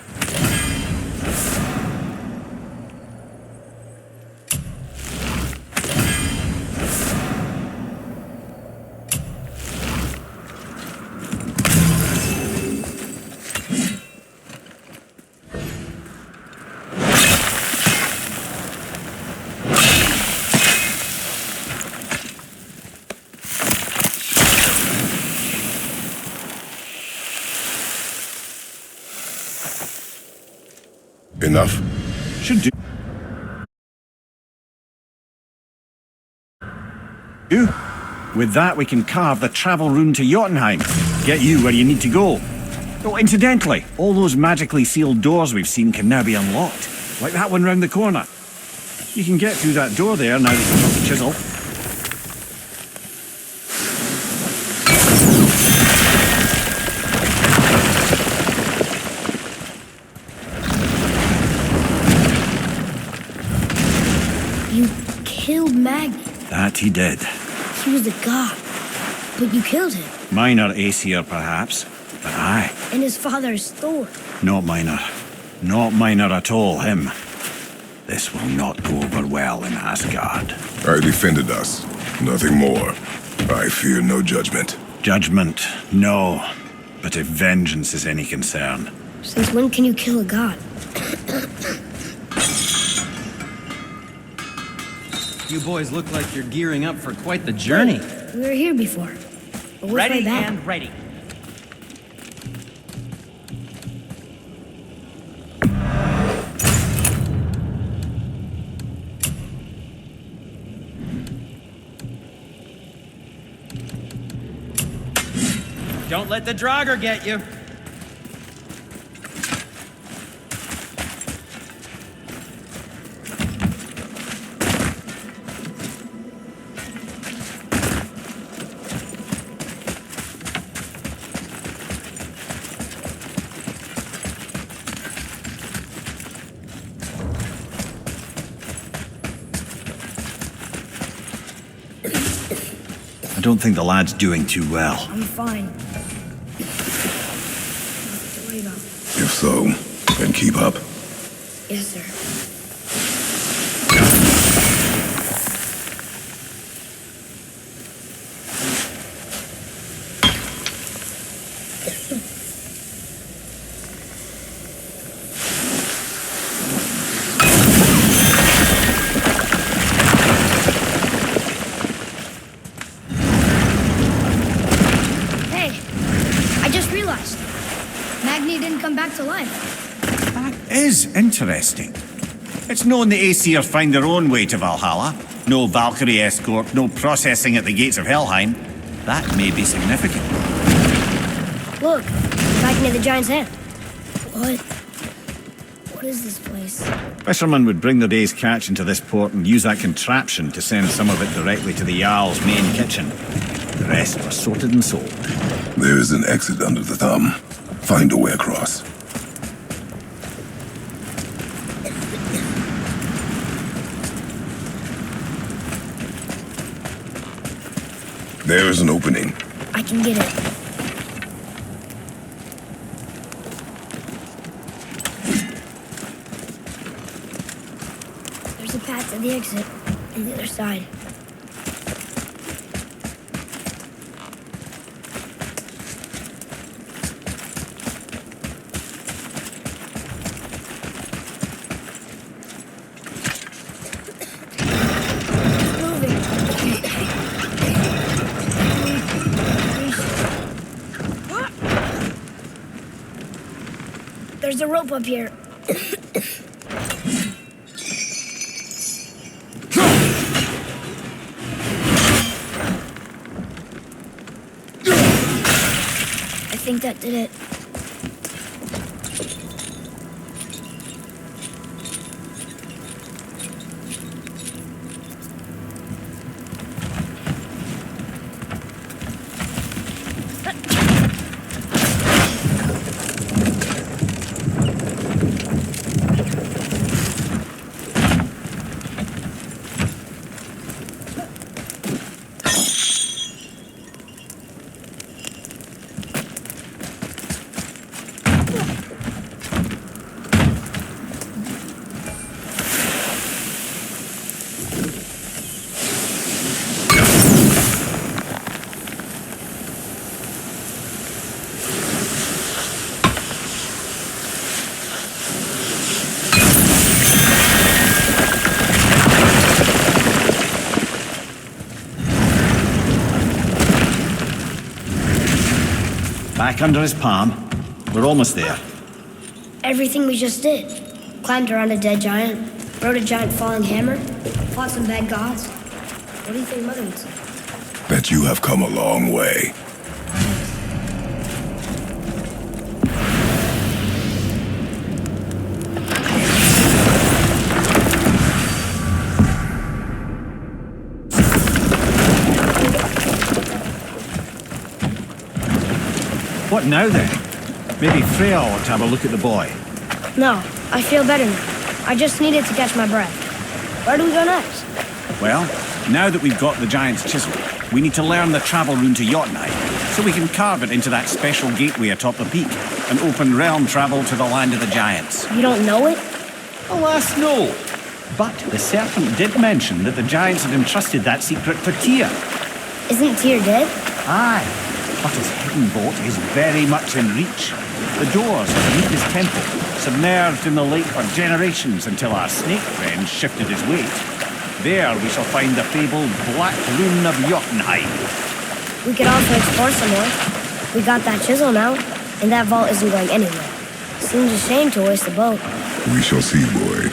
Enough? Should do. With that, we can carve the travel rune to Jotunheim. Get you where you need to go. Oh, incidentally, all those magically sealed doors we've seen can now be unlocked. Like that one round the corner. You can get through that door there now that you've got the chisel. You killed Magni. That he did. He was a god. But you killed him. Minor Aesir, perhaps. But aye, And his father is Thor. not minor. Not minor at all, him. This will not go over well in Asgard. I defended us. Nothing more. I fear no judgment. Judgment, no. But if vengeance is any concern. Since when can you kill a god? You boys look like you're gearing up for quite the journey. We were here before. But which way back? ready. Don't let the Draugr get you. I don't think the lad's doing too well. I'm fine. Nothing to worry about. If so, then keep up. Yes, sir. Back to life. That is interesting. It's known the Aesir find their own way to Valhalla. No Valkyrie escort, no processing at the gates of Helheim. That may be significant. Look, back near the giant's head. What is this place? Fishermen would bring their day's catch into this port and use that contraption to send some of it directly to the Jarl's main kitchen. The rest was sorted and sold. There's an exit under the thumb. Find a way across. There's an opening. I can get it. There's a path to the exit on the other side. There's a rope up here. I think that did it. Back under his palm. We're almost there. Everything we just did. Climbed around a dead giant, rode a giant falling hammer, fought some bad gods. What do you think Mother would say? That you have come a long way. What now then? Maybe Freya ought to have a look at the boy. No, I feel better now. I just needed to catch my breath. Where do we go next? Well, now that we've got the giant's chisel, we need to learn the travel rune to Jotunheim, so we can carve it into that special gateway atop the peak and open realm travel to the land of the giants. You don't know it? Alas, no. But the serpent did mention that the giants had entrusted that secret to Tyr. Isn't Tyr dead? Aye, but his hidden vault is very much in reach. The doors underneath his temple, submerged in the lake for generations until our snake friend shifted his weight. There we shall find the fabled Black Rune of Jotunheim. We could also explore some more. We got that chisel now, and that vault isn't going anywhere. Seems a shame to waste the boat. We shall see, boy.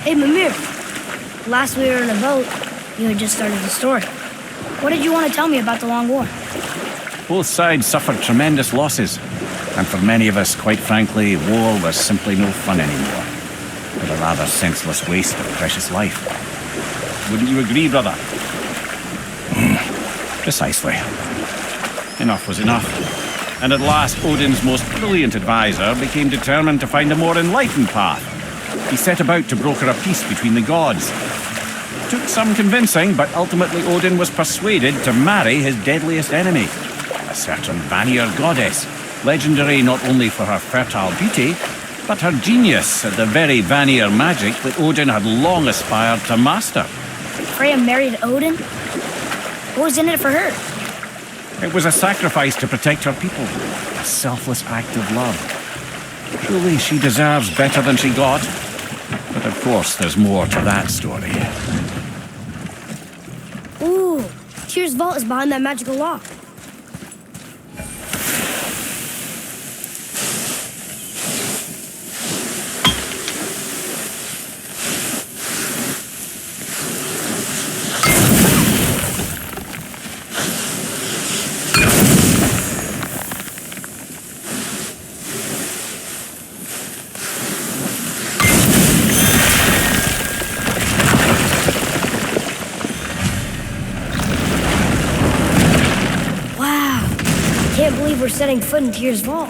Hey, Mimir. Last we were in a boat, you had just started the story. What did you want to tell me about the Long War? Both sides suffered tremendous losses, and for many of us, quite frankly, war was simply no fun anymore. But a rather senseless waste of precious life. Wouldn't you agree, brother? Precisely. Enough was enough. And at last, Odin's most brilliant advisor became determined to find a more enlightened path. He set about to broker a peace between the gods. Took some convincing, but ultimately Odin was persuaded to marry his deadliest enemy, a certain Vanir goddess, legendary not only for her fertile beauty, but her genius at the very Vanir magic that Odin had long aspired to master. Freya married Odin? What was in it for her? It was a sacrifice to protect her people, a selfless act of love. Truly, she deserves better than she got. But of course, there's more to that story. Ooh, Tyr's vault is behind that magical lock. We're setting foot in Tyr's vault.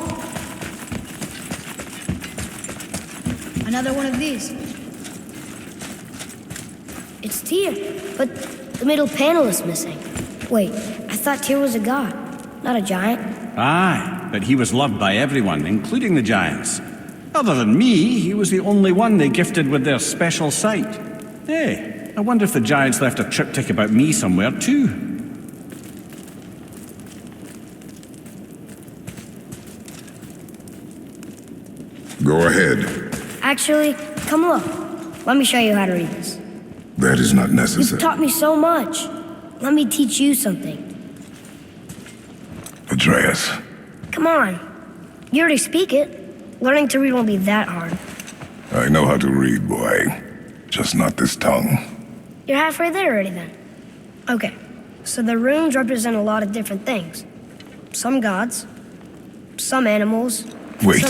Another one of these. It's Tyr, but the middle panel is missing. Wait, I thought Tyr was a god, not a giant. Aye, but he was loved by everyone, including the giants. Other than me, he was the only one they gifted with their special sight. Hey, I wonder if the giants left a triptych about me somewhere too. Go ahead. Actually, come look. Let me show you how to read this. That is not necessary. You've taught me so much. Let me teach you something. Atreus. Come on. You already speak it. Learning to read won't be that hard. I know how to read, boy. Just not this tongue. You're halfway there already then. Okay, so the runes represent a lot of different things. Some gods, some animals. Wait.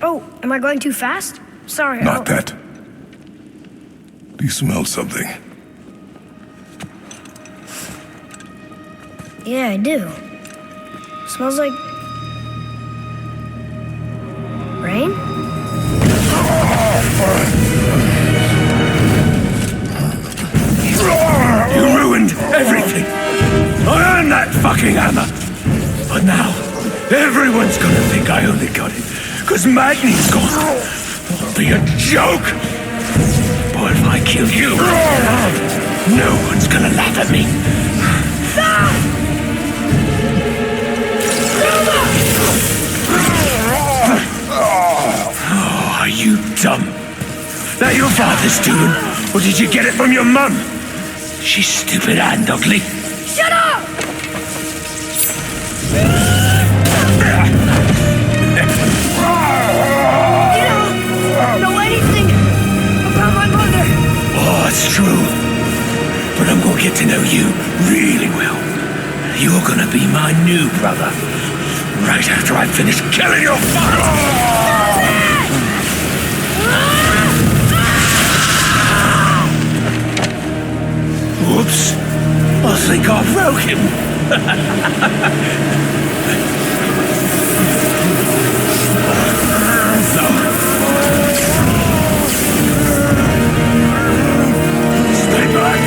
Oh, am I going too fast? Sorry. Not that. Do you smell something? Yeah, I do. Smells like... rain? You ruined everything. I earned that fucking hammer. But now, everyone's gonna think I only got it because Magni's gone. It'll be a joke. But if I kill you, no one's gonna laugh at me. Oh, are you dumb? That your father's doing, or did you get it from your mum? She's stupid and ugly. Shut up! You don't know anything about my mother. Oh, it's true. But I'm gonna get to know you really well. You're gonna be my new brother. Right after I finish killing your father! Whoops. I think I broke him. Stay back.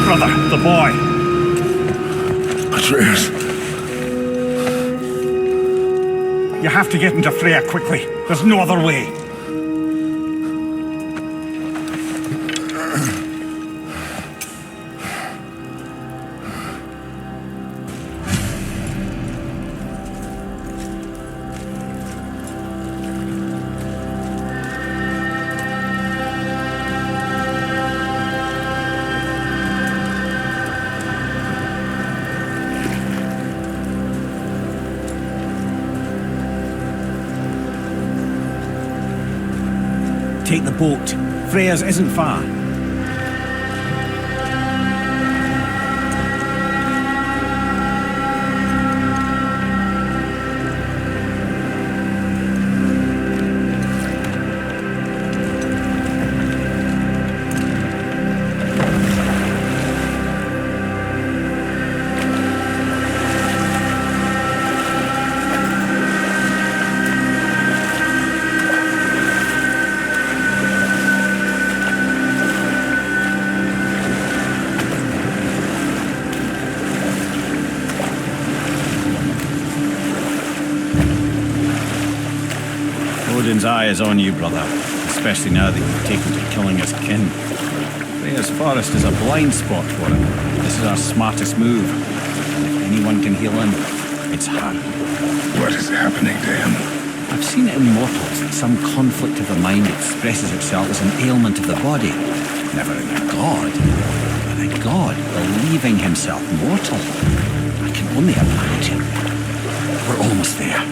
Brother, the boy. Atreus. You have to get into Freya quickly. There's no other way. Take the boat. Freya's isn't far. Odin's eye is on you, brother, especially now that you've taken to killing his kin. Freya's forest is a blind spot for him. This is our smartest move. If anyone can heal him, it's her. What is happening to him? I've seen it in mortals that some conflict of the mind expresses itself as an ailment of the body. Never in a god, but a god believing himself mortal. I can only imagine. We're almost there.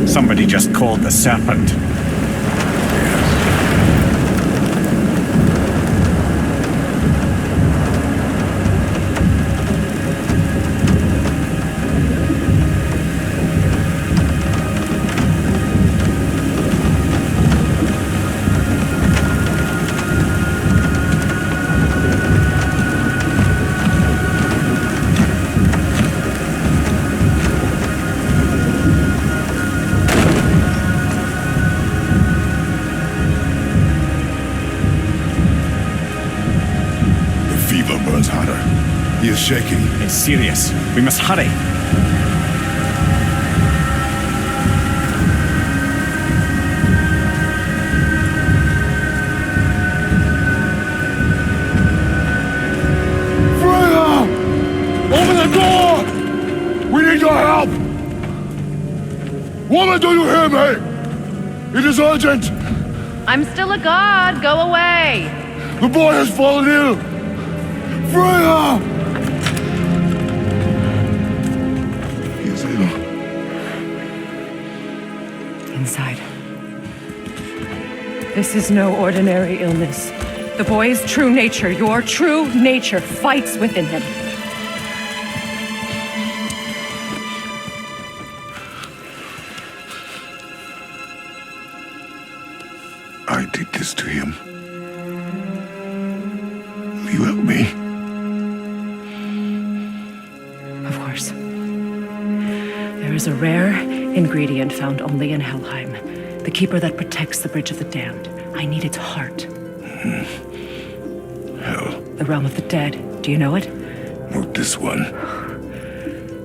Somebody just called the serpent. He is shaking. It's serious. We must hurry. Freya! Open the door! We need your help! Woman, do you hear me? It is urgent! I'm still a god. Go away. The boy has fallen ill! Freya! He is ill. Inside. This is no ordinary illness. The boy's true nature, your true nature, fights within him. I did this to him. Will you help me? Of course. There is a rare ingredient found only in Helheim. The keeper that protects the Bridge of the Damned. I need its heart. Hell. The realm of the dead. Do you know it? Not this one.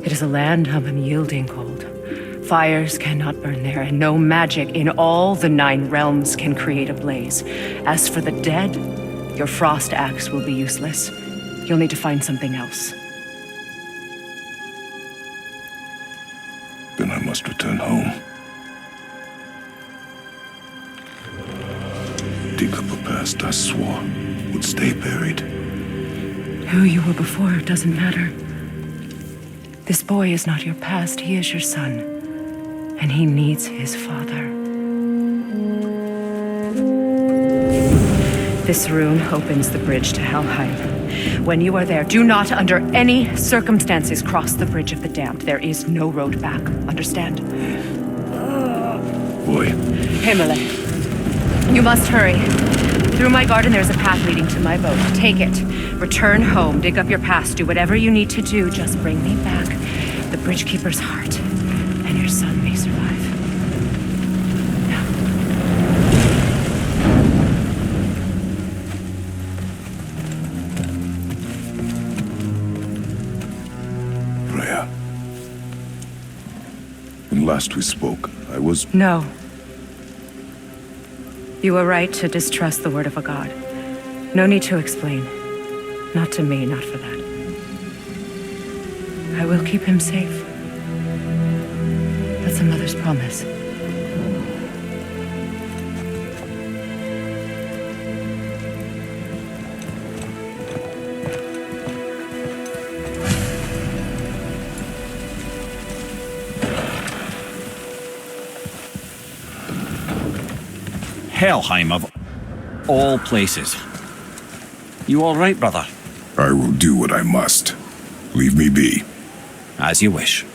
It is a land of unyielding cold. Fires cannot burn there, and no magic in all the 9 realms can create a blaze. As for the dead, your frost axe will be useless. You'll need to find something else. Then I must return home. dig up a past I swore would stay buried. Who you were before doesn't matter. This boy is not your past, he is your son. And he needs his father. This room opens the bridge to Helheim. When you are there, do not under any circumstances cross the bridge of the damned. There is no road back. Understand? Boy, Himmele, you must hurry. Through my garden, there's a path leading to my boat. Take it. Return home. Dig up your past. Do whatever you need to do. Just bring me back the Bridgekeeper's heart, and your son may survive. Now. Freya. When last we spoke, I was... No. You were right to distrust the word of a god. No need to explain. Not to me, not for that. I will keep him safe. That's a mother's promise. Helheim of all places. You all right, brother? I will do what I must. Leave me be. As you wish.